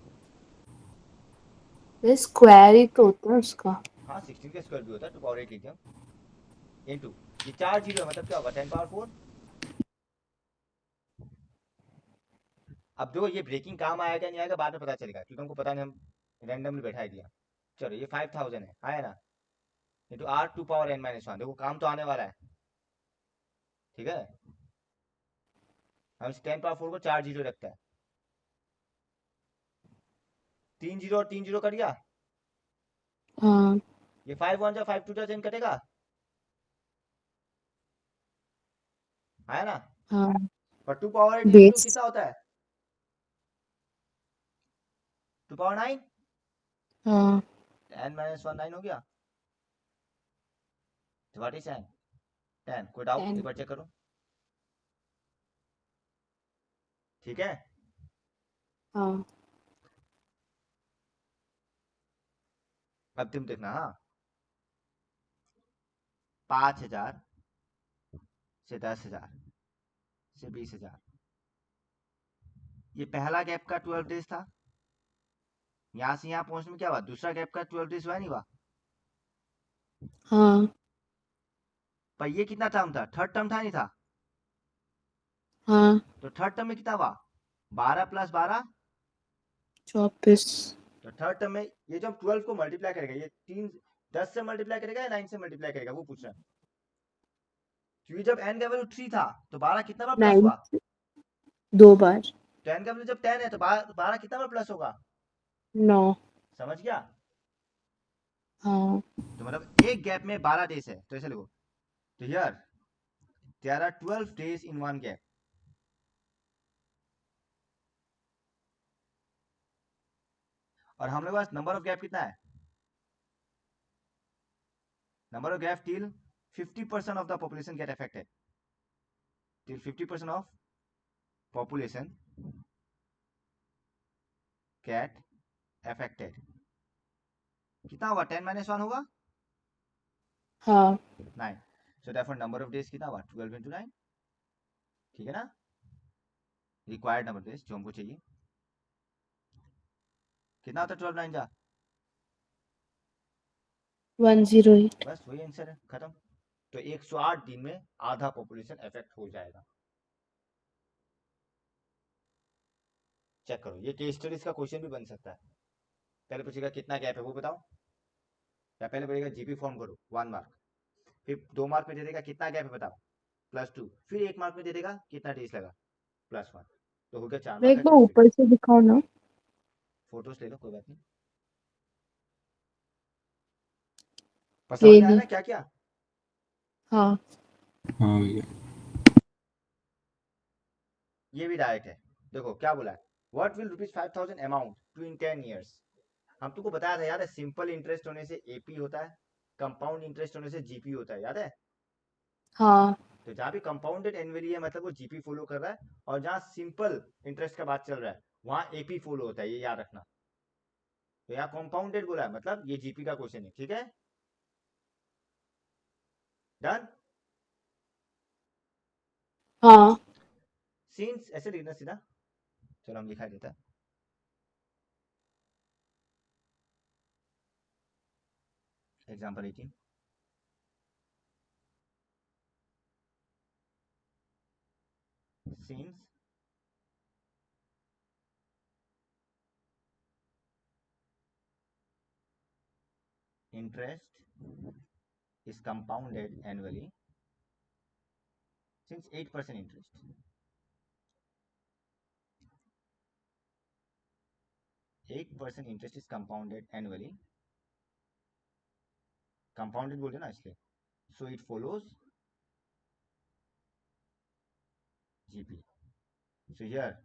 ये स्क्वायर ही तो होता है उसका। हाँ 16 का स्क्वायर भी होता है, 2 पावर 8 लिख दिया इनटू, ये 4 जीरो है मतलब क्या होगा 10 पावर 4। अब देखो ये ब्रेकिंग काम आएगा नहीं आएगा बाद में पता चलेगा, क्योंकि हमको पता नहीं, हम रैंडमली बैठा दिया। चलो ये 5000 है, आया ना, इंटू आर 2 पावर n-1, देखो काम तो आने वाला है, ठीक है। हम 10 पावर 4 को 4 जीरो रखता है, 3 जीरो और 3 जीरो कट गया, हाँ ये 5 1 जा 5 2 जा कटेगा, आया ना। हाँ और 2 पावर 8 इंटू बेस कितना होता है, 2 पावर 9, हाँ n-1 9 हो गया, तो व्हाट इज n, 10। कोई डाउट, 10 एक बार चेक करो, ठीक है। हाँ अब तुम देखना, हाँ 5,000 से 10,000 से 20,000, ये पहला गैप का 12 डेज था, यहाँ से यहाँ पहुंचने में क्या हुआ, दूसरा गैप का 12 डेज हुआ नहीं हुआ, हाँ पर ये कितना टर्म था, थर्ड टर्म था नहीं था, हाँ तो थर्ड टर्म में कितना हुआ 12 + 12, 24 तो थर्ड टर्म में ये जो हम 12 को मल्टीप्लाई करेगा, ये 10 से मल्टीप्लाई करेगा या 9 से मल्टीप्लाई करेगा वो पूछ रहा है, क्योंकि जब n का वैल्यू 3 था तो 12 कितना बार प्लस 9 हुआ, 2 बार तो n का वैल्यू जब 10 है तो 12 कितना बार प्लस होगा, 9 समझ गया। हाँ तो मतलब एक गैप में 12 डेज है, तो ऐसे लिखो, तो here there are 12 days in one gap, और हम लोग पास नंबर ऑफ गैप कितना है, number of gap till 50% of the population get affected, till 50% of population get affected, कितना होगा 10 - 1 होगा हाँ 9, so therefore number of days कितना हुआ 12 × 9, ठीक है ना, रिक्वायर्ड नंबर डेज जो हमको चाहिए कितना होता है 12 9 जा, 108 बस वही आंसर है, खत्म। तो 108 दिन में आधा पॉपुलेशन इफेक्ट हो जाएगा। चेक करो, ये केस स्टडीज का क्वेश्चन भी बन सकता है। पहले पूछेगा कितना गैप है वो बताओ, या पहले बोलेगा जीपी फॉर्म करो 1 मार्क, फिर 2 मार्क में दे देगा कितना गैप है बताओ +2, फिर 1 मार्क में दे देगा कितना डेज लगा +1, तो हो गया 4 मार्क का एक बार केस स्टडी। ऊपर से दिखाओ ना। फोटोज ले लो कोई बात नहीं, पर समझ ले में आया ली। ना क्या क्या। हाँ हाँ भैया। ये भी डायरेक्ट है, देखो क्या बोला है, what will ₹5,000 amount to in 10 years। हम तुमको बताया था याद है, सिंपल इंटरेस्ट होने से एपी होता है, कंपाउंड इंटरेस्ट होने से जीपी होता है, याद है। हाँ तो जहाँ भी कंपाउंडेड एनुअली है मतलब वो जीपी फॉलो कर रहा है, और जहाँ सिंपल इंटरेस्ट का बात चल रहा है वहां एपी फॉलो होता है, ये याद रखना। तो यहाँ कंपाउंडेड बोला है मतलब ये जीपी का क्वेश्चन है, ठीक है, डन। हाँ सिंस ऐसे लिखना सीधा, चलो हम लिखा देता है example 18 since interest is compounded annually, since 8% interest, is compounded annually, compounded बोलते ना इसलिए, so it follows GP. So here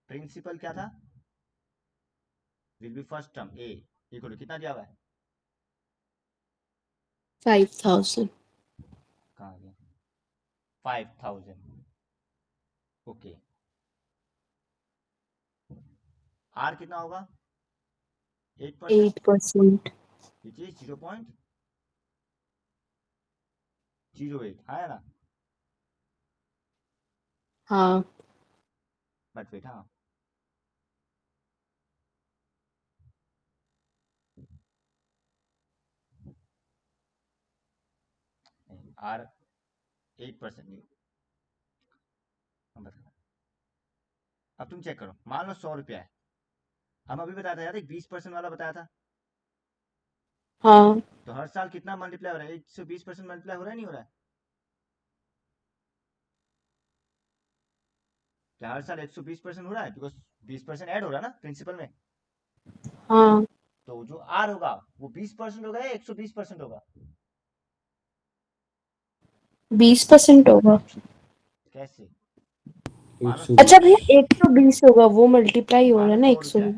principal क्या था, will be first term A equal to कितना दिया हुआ है, 5,000. कहाँ गया, 5,000. ओके, R कितना होगा 8%, 8%. which is 0.08 है ना, हाँ. बट वेट हाँ R 8% नहीं, हम बता, अब तुम चेक करो, मान लो 100 रुपया है, हम अभी बताया था यार, एक 20% वाला बताया था, हाँ. तो हर साल कितना मल्टीप्लाई हो रहा है, 120% मल्टीप्लाई हो रहा है नहीं हो रहा है, क्या हर साल 120% हो रहा है, बिकॉज 20% ऐड हो रहा है ना प्रिंसिपल में, हाँ. तो जो आर होगा वो 20% होगा या 120% होगा, 20% होगा. कैसे, एक मान लो सौ अच्छा बीस भैया 120 होगा, वो मल्टीप्लाई हो मान रहा लो है ना 100 रुपया 120. है,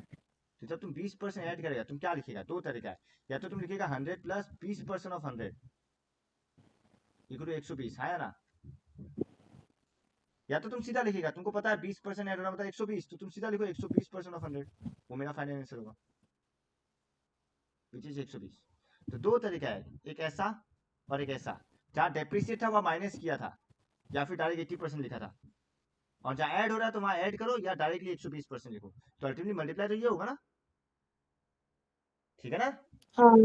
तो जब तुम 20% ऐड करेगा तुम क्या लिखेगा, दो तरीका है, या तो तुम लिखेगा 100 प्लस 20% ऑफ 100 इक्वल टू 120 है ना, या तो तुम सीधा लिखेगा, तुमको पता है 20% ऐड होना मतलब 120, तो तुम सीधा लिखो 120% ऑफ 100, वो मेरा फाइनल आंसर होगा विच इज 120. तो दो तरीका है, एक ऐसा और एक ऐसा, जहां डेप्रिसिएट था वहां माइनस किया था, या फिर डायरेक्ट 80% लिखा था, और जहां ऐड हो रहा है तो वहां ऐड करो या डायरेक्टली 120% लिखो, तो अल्टीमेटली मल्टीप्लाई तो ये होगा ना, ठीक है ना. हाँ.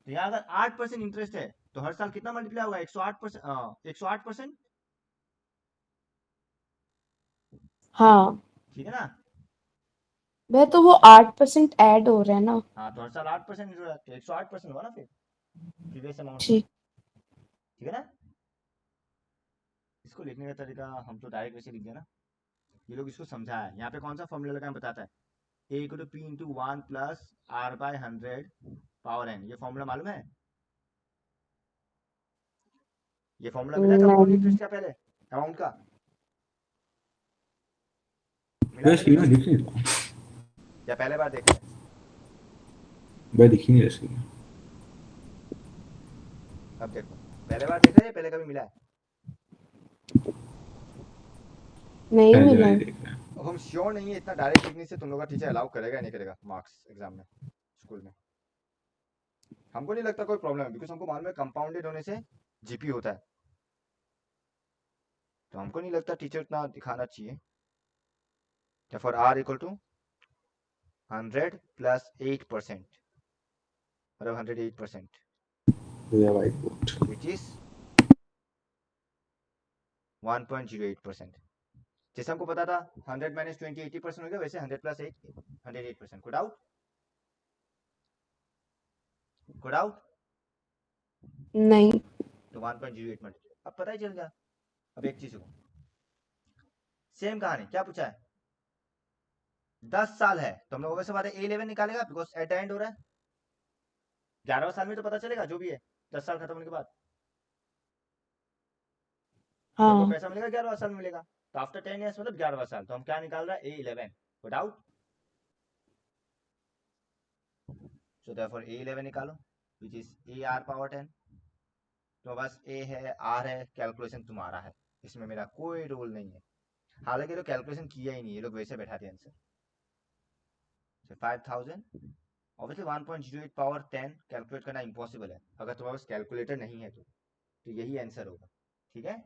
तो यहाँ अगर 8% इंटरेस्ट है तो हर साल कितना मल्टीप्लाई होगा, 108%, 108%, हाँ. ठीक है ना. भैया तो वो 8% ऐड हो रहा है ना. हाँ तो हर साल 8% हो रहा है तो 108% होगा ना फिर प्रीवियस अमाउंट का, ठीक. ठीक है ना. इसको लिखने का तरीका हम तो डायरेक्ट वैसे लिख दिया ना, ये लोग इसको समझा है, यहाँ पे कौन सा फॉर्मूला लगा बताता है, A equal to P into 1 plus R by 100 power N, ये फॉर्मूला मालूम है, ये फॉर्मूला मिला कंपाउंड नहीं. इंटरेस्ट का पहले अमाउंट का, मिला बस पहले ये कभी, दिख नहीं रहा, या पहले बार देख रहे हैं, मैं दिख ही नहीं रहा. अब देखो पहले बार देख रहे हैं, पहले कभी मिला है, नहीं पहली मिला. बार ही देख रहे हैं. अब हम श्योर नहीं है इतना डायरेक्ट लिखने से तुम लोग का टीचर अलाउ करेगा या नहीं करेगा मार्क्स एग्जाम में स्कूल में, हमको नहीं लगता कोई प्रॉब्लम है, बिकॉज हमको मालूम है कंपाउंडेड होने से जीपी होता है, तो हमको नहीं लगता टीचर इतना दिखाना चाहिए. For R equal to 100 plus 8%, मतलब 108%, भैया व्हाइट बोर्ड. विच इज 1.08%, जैसे हमको पता था 100 माइनस 20 80% हो गया, वैसे 100 प्लस 8 108%, कोई डाउट, कोई डाउट, नहीं. तो 1.08 मल्टीप्लाई, अब पता ही चल गया. अब एक चीज को सेम कहानी क्या पूछा है, 10 साल है तो हम लोग वैसे बात है A11 निकालेगा बिकॉज एट द एंड हो रहा है, 11वें साल में तो पता चलेगा जो भी है, 10 साल खत्म होने के बाद तो हमको हाँ. पैसा मिलेगा, 11वां साल में मिलेगा, तो आफ्टर 10 ईयर्स मतलब 11वां साल, तो हम क्या निकाल रहा है A11, कोई डाउट, सो देयरफॉर A11 निकालो विच इज AR पावर 10, तो बस A है R है, कैलकुलेशन तुम्हारा है, इसमें मेरा कोई रोल नहीं है, हालांकि लोग कैलकुलेशन किया ही नहीं, ये लोग वैसे बैठा दिया आंसर. 5000 ऑब्वियसली 1.08 पावर 10 कैलकुलेट करना इम्पॉसिबल है, अगर तुम्हारे पास कैलकुलेटर नहीं है तो यही आंसर होगा, ठीक है.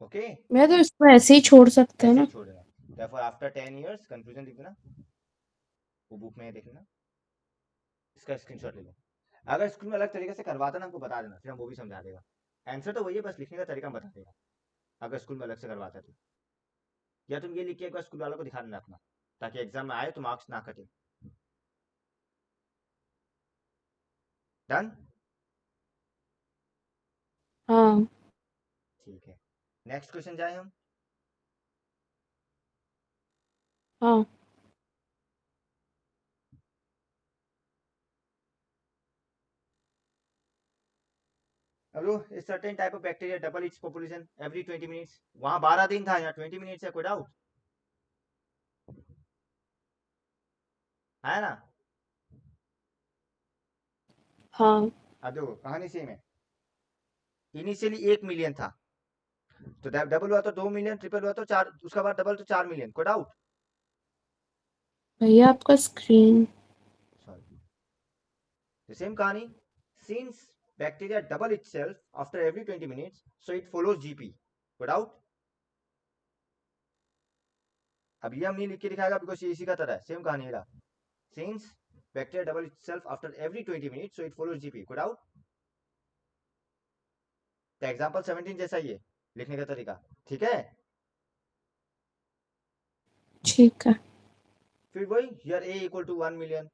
ओके, मैं तो इसको ऐसे ही छोड़ सकते हैं ऐसे ना। ही छोड़ देना। therefore आफ्टर 10 इयर्स कंक्लूजन लिख देना, वो बुक में देख लेना, इसका स्क्रीनशॉट ले लो। अगर स्कूल में अलग तरीके से करवाता ना हमको बता देना, फिर हम वो भी समझा देगा। आंसर तो वही है, बस लिखने का तरीका हम बता देगा अगर स्कूल में अलग से करवाता है तो। या तुम ये लिख के एक बार स्कूल वालों को दिखा देना अपना, ताकि एग्जाम में आए तो मार्क्स ना कटे। डन। हाँ ठीक है, नेक्स्ट क्वेश्चन जाए हम। हाँ अब लो, a certain type of bacteria double its population every 20 minutes। वहां 12 दिन था, यहाँ 20 मिनट्स है, कोई डाउट है ना? हाँ अब देखो कहानी सेम है। इनिशियली 1 मिलियन था, तो डबल हुआ तो 2 मिलियन, ट्रिपल हुआ तो 4, उसका बाद डबल तो 4 मिलियन, कोई डाउट? भैया आपका स्क्रीन। सॉरी, सेम कहानी। Since bacteria double itself after every 20 minutes, so it follows GP, कोई डाउट? अब ये हम नहीं लिख के दिखाएगा बिकॉज ये इसी का तरह है, सेम कहानी है। Since bacteria double itself after every 20 minutes, so it follows GP, कोई डाउट? तो एग्जांपल 17 जैसा ही है लिखने का तरीका, ठीक है? ठीक है। फिर वही, here A equal to 1 million,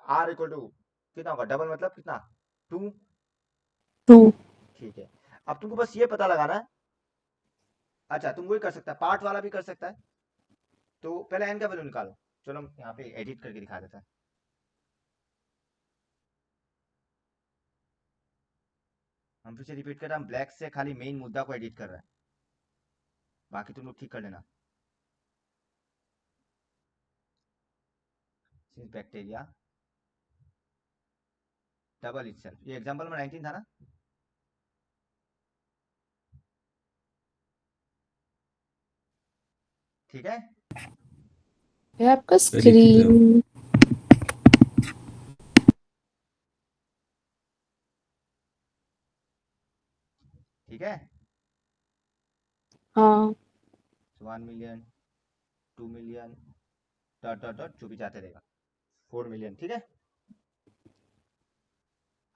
R equal to कितना होगा, डबल मतलब कितना, 2। 2। ठीक है, अब तुमको बस ये पता लगाना है। अच्छा, तुम वही कर सकता है, पार्ट वाला भी कर सकता है। तो पहले एन का वैल्यू निकालो। चलो हम यहाँ पे एडिट करके दिखा देता है। हम फिर से रिपीट कर रहे हैं, हम ब्लैक से खाली मेन मुद्दा को एडिट कर रहे हैं, बाकी तुम लोग ठीक कर लेना। सिंस बैक्टीरिया डबल इटसेल्फ, ये एग्जांपल में 19 था ना? ठीक है, भैया आपका लिख ही रहे हो। स्क्रीन। ठीक है। हाँ 1 million, 2 million, dot dot dot जो भी जाते रहेगा, 4 मिलियन, ठीक है।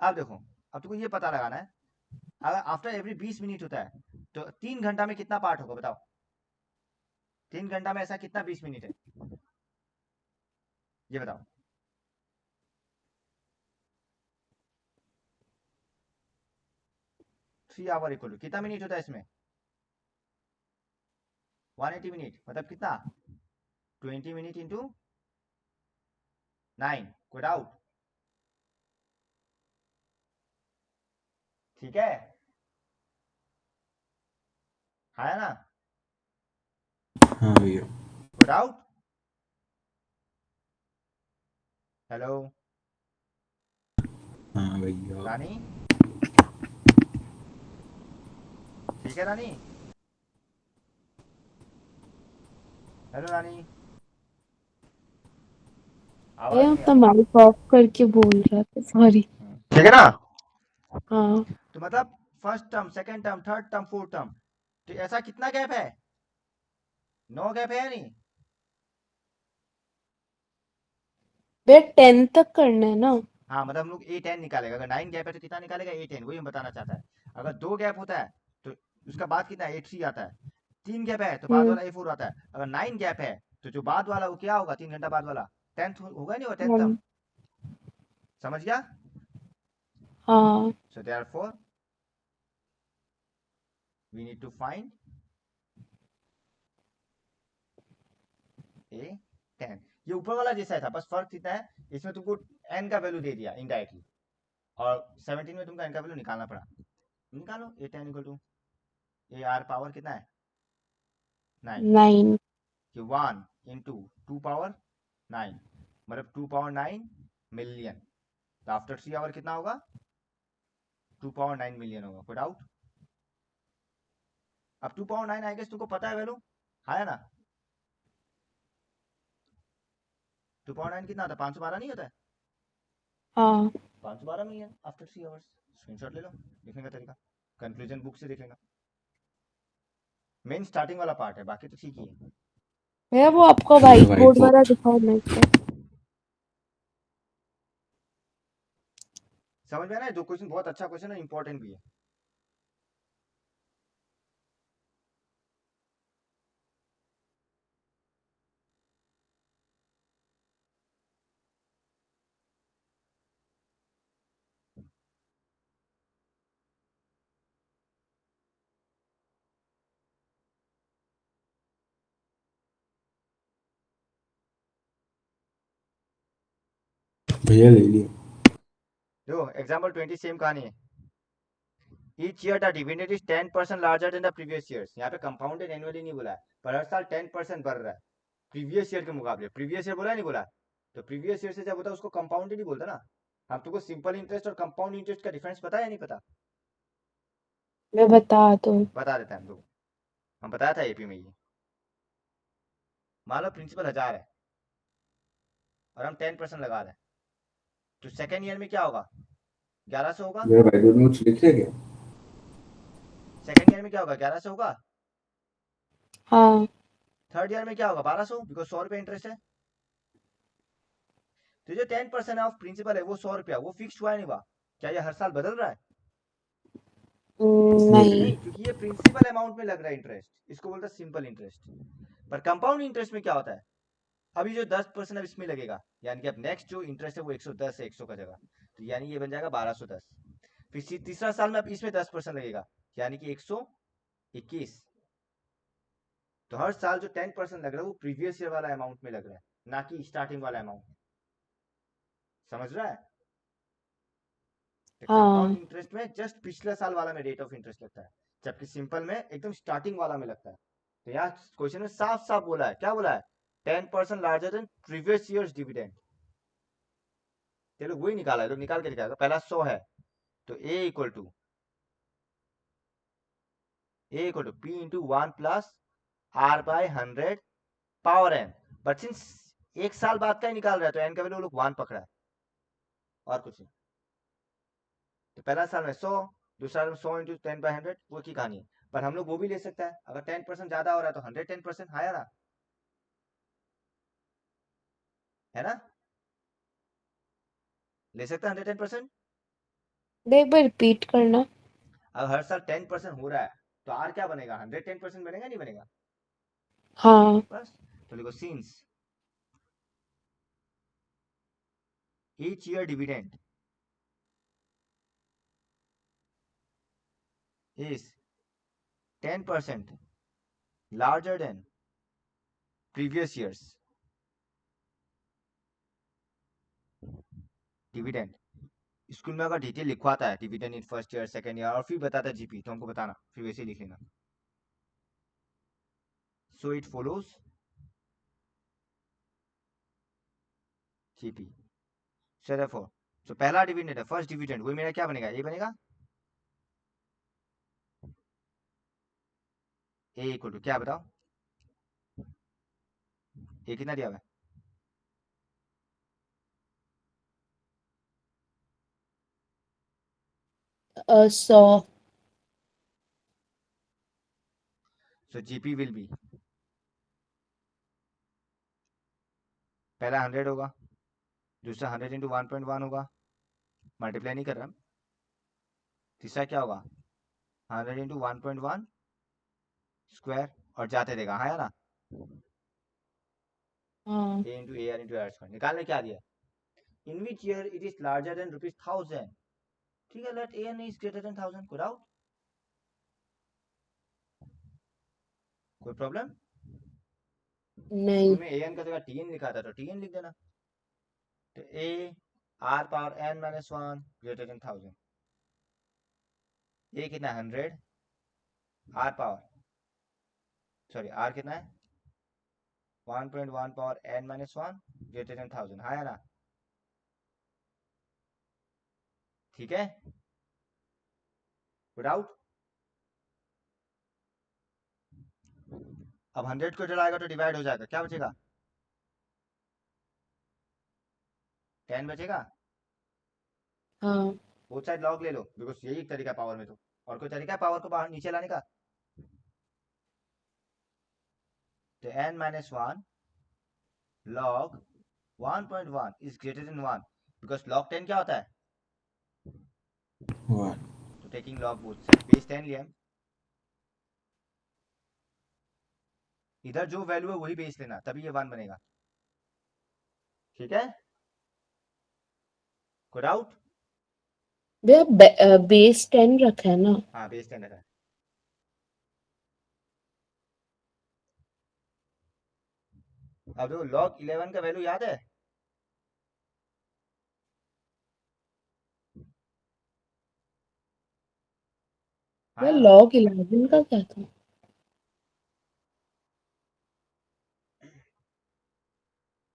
अब देखो, अब तुमको ये पता लगाना है, अगर आफ्टर एवरी 20 मिनट होता है तो 3 घंटा में कितना पार्ट होगा, बताओ? 3 घंटा में ऐसा कितना 20 मिनट है, ये बताओ। 3 आवर इक्वल टू कितना मिनट होता है इसमें? 180 मिनट, मतलब कितना, 20 मिनट इंटू 9, कोई डाउट? ठीक है, है ना? हाँ भैया। कोई डाउट? हेलो हाँ भैया। रानी, ठीक है रानी? हेलो रानी, आवाज भैया नहीं आ अपना माइक ऑफ करके बोल रहा था, सॉरी। रहा, ठीक है ना? हाँ तो मतलब first term, second term, third term, fourth term, तो ऐसा कितना गैप है, 9 गैप है या नहीं? भैया 10 तक करना है ना। हाँ, मतलब हम लोग A10 निकालेगा, अगर 9 गैप है तो कितना निकालेगा, A10, वही हम बताना चाहता है। अगर 2 गैप होता है तो उसका बाद कितना, A3 आता है। 3 गैप है तो बाद हम्म। वाला A4 आता है। अगर 9 गैप है तो जो बाद वाला वो क्या होगा, 3 घंटा बाद वाला, 10th होगा, नहीं वो 10th टर्म, हाँ समझ गया? हाँ so therefore we need to find A10। ये ऊपर वाला जैसा था, बस फर्क इतना है, इसमें तुमको n का वैल्यू दे दिया इनडायरेक्टली, और 17 में तुमको n का वैल्यू निकालना पड़ा। निकालो, A10 equal to A R power कितना है, 9, 9। कि 1 इंटू 2 पावर 9, मतलब 2 पावर 9 मिलियन, तो आफ्टर 3 आवर कितना होगा, 2 पावर 9 मिलियन होगा, कोई डाउट? अब 2 पावर 9 आएगा, तुमको पता है वैल्यू, है ना? 2 पावर 9 कितना होता है, 512 नहीं होता है? हाँ 512 मिलियन आफ्टर 3 आवर्स। स्क्रीनशॉट ले लो, लिखने का तरीका, कंक्लूजन बुक से देख लेना। मेन स्टार्टिंग वाला पार्ट है, बाकी तो ठीक ही है। भैया वो आपका ये व्हाइट व्हाइट बोर्ड वाला बोर्ड। दिखाओ ना एक बार। समझ में आया ना, जो क्वेश्चन बहुत अच्छा क्वेश्चन है, इंपॉर्टेंट भी है। भैया ले लिया। देखो एग्जाम्पल 20 सेम कहानी है। Each year the dividend is 10% larger than the previous years। यहाँ पे कंपाउंडेड एनुअली नहीं बोला है, पर हर साल 10% बढ़ रहा है प्रीवियस ईयर के मुकाबले। प्रीवियस ईयर बोला है, नहीं बोला? तो प्रीवियस ईयर से जब होता है उसको कंपाउंडेड ही बोलता ना। हम तुमको सिंपल इंटरेस्ट और कंपाउंड इंटरेस्ट का डिफरेंस पता है या नहीं पता? मैं बता दो। बता देता है हम लोग। हम बताया था एपी में ये। मान लो प्रिंसिपल 1000 है और हम 10% लगा रहे हैं, तो सेकेंड ईयर में क्या होगा? 1100 होगा। मेरा व्हाइट बोर्ड में कुछ लिख रहे क्या? सेकेंड ईयर में क्या होगा? 1100 होगा। हाँ। थर्ड ईयर में क्या होगा? 1200, बिकॉज 100 रुपये इंटरेस्ट है। तो जो 10% ऑफ प्रिंसिपल है वो 100 रुपया, वो फिक्स हुआ है नहीं हुआ? क्या ये हर साल बदल रहा है? नहीं। नहीं, क्योंकि ये प्रिंसिपल अमाउंट में लग रहा है इंटरेस्ट, इसको बोलता है सिंपल इंटरेस्ट। पर कंपाउंड इंटरेस्ट में क्या होता है? अभी जो 10% अब इसमें लगेगा, यानी कि अब नेक्स्ट जो इंटरेस्ट है वो 110 है 100 का जगह, तो यानी ये बन जाएगा 1210। फिर तीसरा साल में अब इसमें 10% लगेगा, यानी कि 121। तो हर साल जो 10% लग रहा है वो प्रीवियस ईयर वाला अमाउंट में लग रहा है, ना कि स्टार्टिंग वाला अमाउंट। समझ रहा है? तो कंपाउंड हाँ। इंटरेस्ट में जस्ट पिछले साल वाला में रेट ऑफ इंटरेस्ट लगता है, जबकि सिंपल में एकदम स्टार्टिंग वाला में लगता है। तो यहाँ क्वेश्चन में साफ साफ बोला है, क्या बोला है? 10% larger than previous years dividend. चलो वही निकाला है, तो निकाल के दिखाएगा। पहला 100 है, तो a equal to p into 1 plus r by 100 power n। But since एक साल बाद का ही निकाल रहा है, तो n का वैल्यू लोग 1 पकड़ा है, और कुछ नहीं। तो पहला साल में 100, दूसरा साल में 100 इंटू 10/100, वो की कहानी है। पर हम लोग वो भी ले सकता है, अगर 10% ज्यादा हो रहा है तो 110% आया ना, है ना? ले सकता है 110%। एक बार रिपीट करना। अब हर साल 10% हो रहा है, तो आर क्या बनेगा? 110% बनेगा, नहीं बनेगा? हाँ। बस। तो देखो, since each year dividend is 10% larger than previous years dividend। School में अगर डिटेल लिखवाता है dividend in first year second year और फिर बताता है जीपी, तो हमको बताना, फिर वैसे ही लिख लेना। So it follows GP. So therefore, so पहला डिविडेंड है, फर्स्ट डिविडेंड, वही मेरा क्या बनेगा? ये बनेगा ए इक्वल टू क्या बताओ? ए कितना दिया हुआ है? 100। सो जीपी विल बी, पहला 100 होगा, दूसरा 100 इंटू 1.1 होगा, मल्टीप्लाई नहीं कर रहा। तीसरा क्या होगा? 100 इंटू 1.1 स्क्वायर, और जाते देगा, हाँ या ना? हाँ। A into A R into R square. निकालने क्या दिया? In which year it is larger than ₹1000। ठीक है, let A N is greater than 1000। कोई डाउट? कोई प्रॉब्लम? नहीं। स्कूल में ए एन का जगह टी एन लिखा था, तो टी एन लिख देना। तो A R power N minus 1 greater than 1000। A कितना? 100। आर पावर, सॉरी, आर कितना है? 1.1 power N minus 1 greater than 1000, हाँ या ना? ठीक है, कोई डाउट? अब 100 को चढ़ाएगा तो डिवाइड हो जाएगा, क्या बचेगा? 10 बचेगा। हाँ। वो साइड लॉग ले लो, बिकॉज यही एक तरीका पावर में, तो और कोई तरीका है पावर को बाहर नीचे लाने का? तो n minus 1 log 1.1 is greater than 1 because log 10 क्या होता है? 1 तो taking log both side, base 10 लिया, इधर जो वैल्यू है वही बेस लेना, तभी ये 1 बनेगा। ठीक है, कोई डाउट? भैया बेस 10 रखा है ना? हाँ बेस 10 रखा है। अब देखो log 11 का वैल्यू याद है? हाँ भैया या ना? log 11 का क्या था?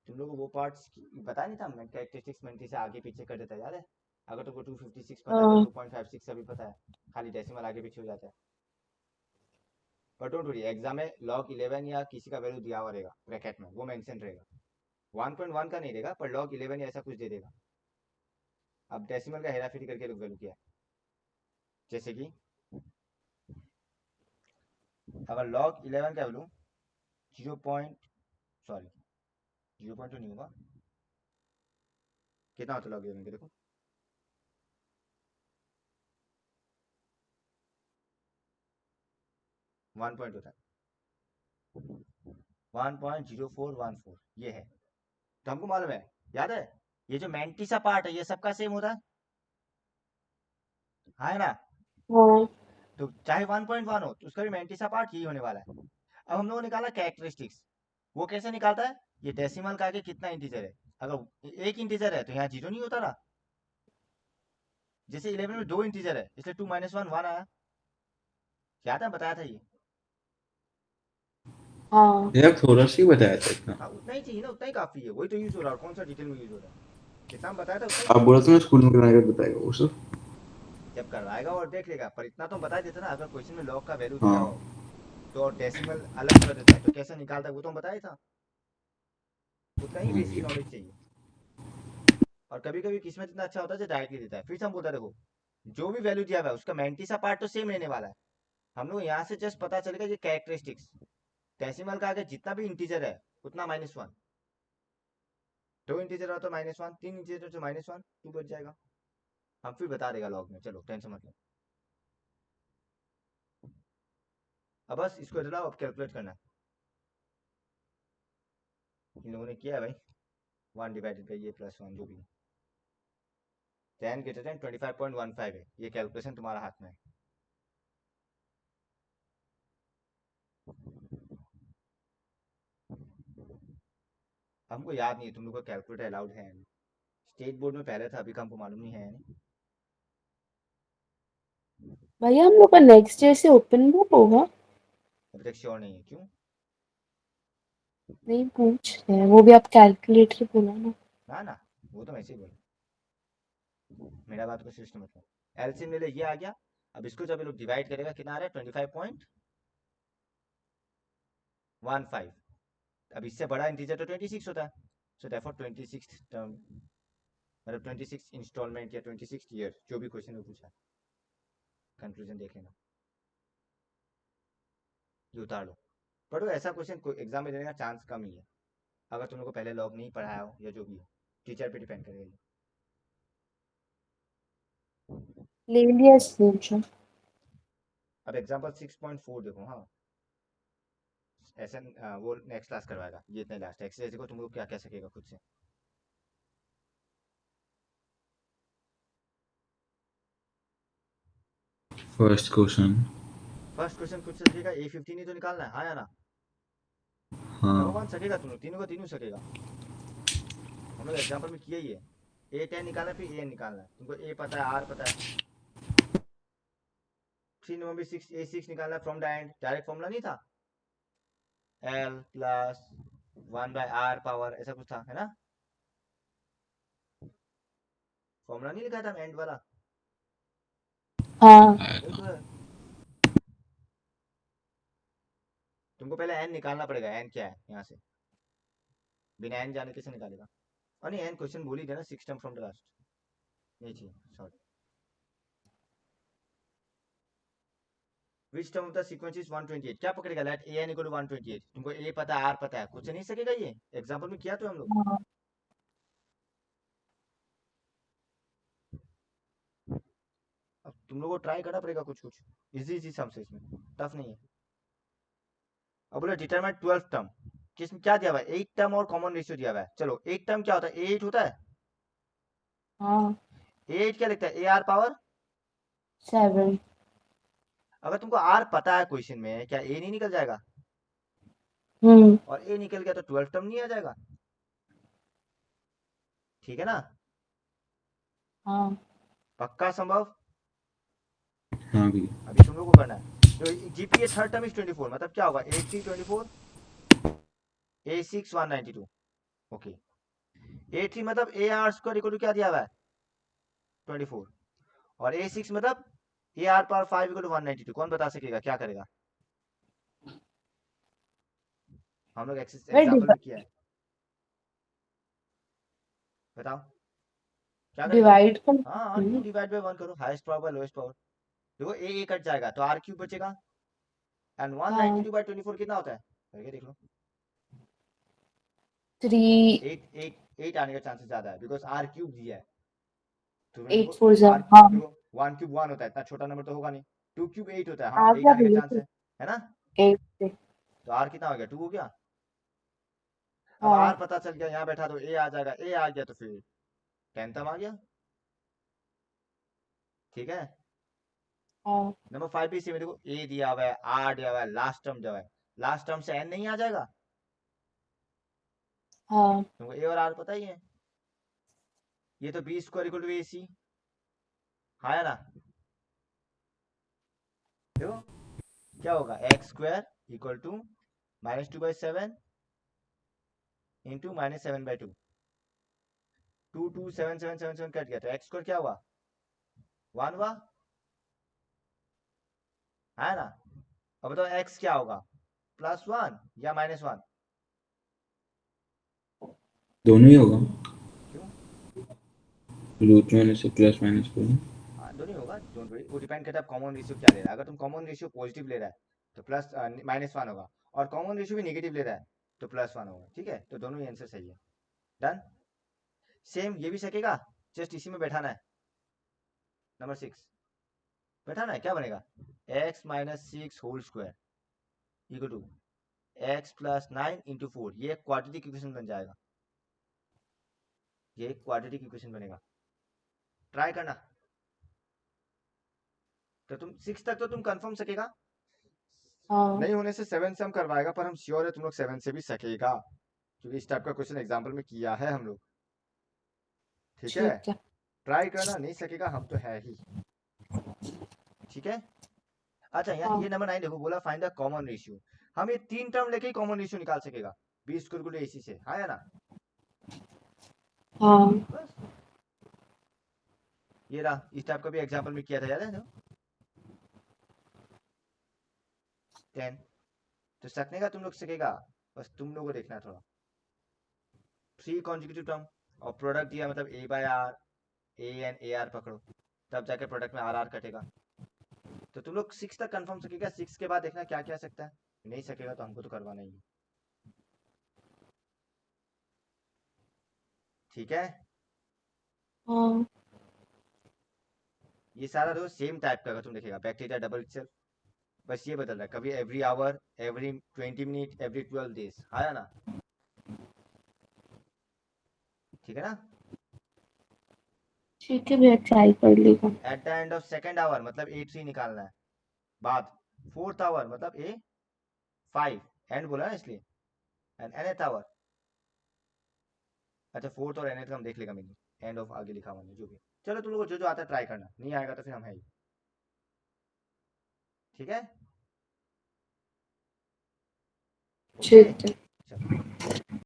तुम लोगों को वो पार्ट्स बता नहीं था, मैं कैरेक्टरिस्टिक्स मेंटी से आगे पीछे कर देता, याद है? अगर तुमको 256 पता है तो हाँ 2.56 अभी पता है, खाली डेसिमल आगे पीछे हो जाता है। बट डोंट वरी, एग्जाम में log 11 या किसी का वैल्यू दिया हुआ रहेगा ब्रैकेट में, वो मेंशन रहेगा। 1.1 का नहीं रहेगा पर log 11 या ऐसा कुछ दे देगा। अब डेसिमल का हेरा फेरी करके लोग वैल्यू किया है, जैसे कि अगर log 11 का वैल्यू 0 पॉइंट, सॉरी 0 पॉइंट तो नहीं होगा, कितना होता है log 11 का? देखो 1 पॉइंट होता है, 1.0414 ये है। तो हमको मालूम है, याद है, ये जो मैंटिसा पार्ट है ये सबका सेम होता है, हाँ है ना? हाँ तो चाहे 1.1 हो तो उसका भी मैंटिसा पार्ट यही होने वाला है। अब हम लोगों ने निकाला कैरेक्टरिस्टिक्स, वो कैसे निकालता है? ये डेसिमल का आगे कितना इंटीजर है, अगर एक इंटीजर है तो यहाँ जीरो नहीं होता रहा, जैसे 11 में दो इंटीजर है इसलिए 2 - 1 1 आया, याद है बताया था ये? हाँ यार थोड़ा सा ही बताया था इतना। हाँ उतना ही चाहिए ना, उतना ही काफी है, वही तो यूज हो रहा है, और कौन सा डिटेल में यूज हो रहा है, जितना हम बताया था उतना ही आप काफी बोला है। था ना स्कूल में कराएगा बताएगा वो सब। जब करवाएगा और देख लेगा, पर इतना तो हम बता देते ना, अगर क्वेश्चन में लॉग का वैल्यू दिया हाँ हो तो डेसिमल अलग कर देता तो कैसे निकालता है वो तो हम बताया था, उतना ही हाँ बेसिक जी। नॉलेज चाहिए। और कभी कभी किस्मत इतना अच्छा होता है जो डायरेक्टली देता है, फिर से हम बोलता है देखो जो भी वैल्यू दिया हुआ है उसका मैंटिसा पार्ट तो सेम रहने वाला है, हम लोग यहाँ से जस्ट पता चलेगा ये कैरेक्टरिस्टिक्स, डेसिमल का आगे जितना भी इंटीजर है उतना -1, दो इंटीजर हो तो -1, तीन इंटीजर तो -1, 2 बच जाएगा, हम फिर बता देगा लॉग में, चलो टेंशन मत लो। अब बस इसको इतना अब कैलकुलेट करना है, इन लोगों ने किया है भाई, 1 डिवाइडेड बाई ये +1 जो भी 10 ग्रेटर देन 25.15 है, ये कैलकुलेशन तुम्हारा हाथ में है। हमको याद नहीं है तुम लोग को कैलकुलेटर अलाउड है नहीं, स्टेट बोर्ड में पहले था, अभी का हमको मालूम नहीं है नहीं। भैया हम लोग का नेक्स्ट डे से ओपन बुक होगा? अभी तक श्योर नहीं है, क्यों? नहीं पूछ रहे हैं, वो भी आप कैलकुलेट ही बोला ना। ना ना, वो तो ऐसे ही बोला, मेरा बात को सिस्टम मतलब एलसीएम ले ले, ये आ गया। अब इसको जब ये लोग डिवाइड करेगा कितना आ रहा है? 25.15। अब इससे बड़ा इंटीजर तो 26 होता है, सो देयरफॉर 26 टर्म, मतलब 26 इंस्टॉलमेंट या 26 ईयर, जो भी क्वेश्चन में पूछा, कंक्लूजन देख लेना, ये उतार लो। पर वो ऐसा क्वेश्चन एग्जाम में देने का चांस कम ही है, अगर तुम लोग को पहले लॉग नहीं पढ़ाया हो या जो भी हो, टीचर पे डिपेंड करेगा ये। ले लिया स्क्रीनशॉट। अब एग्जाम्पल 6.4 देखो, हाँ ऐसा वो नेक्स्ट क्लास करवाएगा, ये इतना लास्ट एक्सरसाइज को तुम लोग क्या कह सकेगा खुद से। First question. फर्स्ट क्वेश्चन खुद से सकेगा, A15 ही तो निकालना है, हाँ या ना? हाँ भगवान सकेगा, तुम लोग तीनों का तीनों सकेगा, हम लोग एग्जाम्पल में किया ही है। A10 निकालना है, फिर AN निकालना है, तुमको A पता है, R पता है, 3 नंबर 6 A6 निकालना है from the end, direct formula नहीं था, L प्लस 1/R पावर, ऐसा कुछ था है ना, फॉर्मूला नहीं लिखा था एंड वाला, हाँ वही तो है। तुमको पहले n निकालना पड़ेगा, n क्या है यहाँ से, बिना n जाने कैसे निकालेगा? और नहीं, n क्वेश्चन बोल ही देना, 6 टर्म फ्रॉम द लास्ट, नहीं चाहिए, sorry. Which term of the sequence is 128? क्या पकड़ेगा? Let A N equal to 128। तुमको ए पता है, आर पता है, कुछ नहीं सकेगा ये। एग्जांपल में किया तो हम लोग। हाँ, अब तुम लोगों को ट्राई करना पड़ेगा कुछ कुछ इजी इजी सम से, इसमें टफ नहीं है। अब बोले डिटरमाइन 12 टर्म, किसमें क्या दिया हुआ है? 8 टर्म और कॉमन रेशियो दिया हुआ है। चलो 8 टर्म क्या होता है? 8 होता है। हाँ, 8 क्या लिखता है? A R power 7। अगर तुमको आर पता है क्वेश्चन में, क्या ए नहीं निकल जाएगा? हम्म। और ए निकल गया तो 12 टर्म नहीं आ जाएगा? ठीक है ना? हाँ, पक्का संभव? हाँ भैया। अभी तुम लोग को करना है। तो जीपीए थर्ड टर्म इज 24, मतलब क्या होगा? 8 3 24, ए 6 192। ओके, 8 3 मतलब A R square equal to क्या दिया हुआ है? 24। और ए 6 मतलब A R power 5 equal to 192। कौन बता सकेगा क्या करेगा? हम लोग एग्जाम्पल में किया है। बताओ क्या करेगा? डिवाइड कर हाँ आर क्यूब डिवाइड बाय 1 करो, highest power bye lowest power. देखो ए कट जाएगा तो आर क्यूब बचेगा। एंड हाँ, 192 बाय 24 कितना होता है? करके देख लो। 3 8 8 8 आने का चांसेस ज्यादा है, बिकॉज आर क्यूब दिया है। तो8 देखो 4 जा। आर हाँ, देखो 1 क्यूब 1 होता है, इतना छोटा नंबर तो होगा नहीं। 2 क्यूब 8 होता है, हाँ आ 8 गया आने का भैया चांस फिर। है ना? 8 से। तो आर कितना हो गया? 2 हो गया। अब हाँ, आर पता चल गया, यहाँ बैठा तो ए आ जाएगा, ए आ गया तो फिर 10 तक आ गया। ठीक है। हाँ, नंबर 5 भी में देखो, ए दिया हुआ है, आर दिया हुआ है, लास्ट टर्म दिया हुआ है। लास्ट टर्म से एन नहीं आ जाएगा? हाँ, तुमको ए और आर पता ही है। ये तो B square equal to A C, हाँ ना? देखो क्या होगा? X square equal to -2/7 into -7/2। 2 2 7 7 7 7 cut गया तो एक्स स्क्वायर क्या हुआ? 1 हुआ, है ना? अब बताओ एक्स क्या होगा? +1 या -1? दोनों ही होगा। क्यों? रूट में से प्लस माइनस करो। हाँ दोनों ही होगा, डोंट वरी। वो डिपेंड करता है कॉमन रेशियो क्या ले रहा है। अगर तुम कॉमन रेशियो पॉजिटिव ले रहा है तो -1 होगा, और कॉमन रेशियो भी नेगेटिव ले रहा है तो +1 होगा। ठीक है, तो दोनों ही आंसर सही है। डन। सेम ये भी सकेगा, जस्ट इसी में बैठाना है। नंबर 6 बैठाना है, क्या बनेगा? x - 6 whole square equal to x + 9 into 4। ये क्वाड्रेटिक इक्वेशन बन जाएगा, ये क्वाड्रेटिक इक्वेशन बनेगा। ट्राई करना। तो तुम 6 तक तो तुम कंफर्म सकेगा। हाँ। नहीं होने से 7 से हम करवाएगा, पर हम श्योर है तुम लोग 7 से भी सकेगा, क्योंकि इस टाइप का क्वेश्चन एग्जाम्पल में किया है हम लोग। ठीक है, ठीक है। ट्राई करना। नहीं सकेगा हम तो है ही। ठीक है। अच्छा यहाँ हाँ, ये नंबर 9 देखो, बोला फाइंड द कॉमन रेशियो। हम ये 3 टर्म लेके ही कॉमन रेशियो निकाल सकेगा, B square equal to AC से, हाँ या ना? हाँ, बस ये रहा, इस टाइप का भी एग्जाम्पल में किया था, याद है ना? 10 तो सकने का तुम लोग सकेगा, बस तुम लोग को देखना है थोड़ा। 3 कॉन्जिक्यूटिव टर्म और प्रोडक्ट दिया, मतलब A/R, AN/AR पकड़ो, तब जाके प्रोडक्ट में RR कटेगा। तो तुम लोग 6 तक कंफर्म सकेगा, 6 के बाद देखना क्या क्या सकता है। नहीं सकेगा तो हमको तो करवाना ही है। ठीक है। हाँ, ये सारा रोज सेम टाइप का अगर तुम देखेगा, बैक्टीरिया डबल सेल, बस ये बदल रहा है, कभी every hour, every 20 minute, every 12 days, आया ना? ठीक है ना? ठीक है भैया, ट्राई कर लेगा। Eight the end of second hour मतलब A3 निकालना है। बाद फोर्थ आवर मतलब A5, एंड बोला ना इसलिए। एंड nth आवर, अच्छा फोर्थ और nth का हम देख लेगा, मैंने एंड ऑफ आगे लिखा हुआ है जो भी। चलो तुम लोग को जो जो आता है ट्राई करना, नहीं आएगा तो फिर हम है ही। ठीक है। ओके ठीक है। चलो।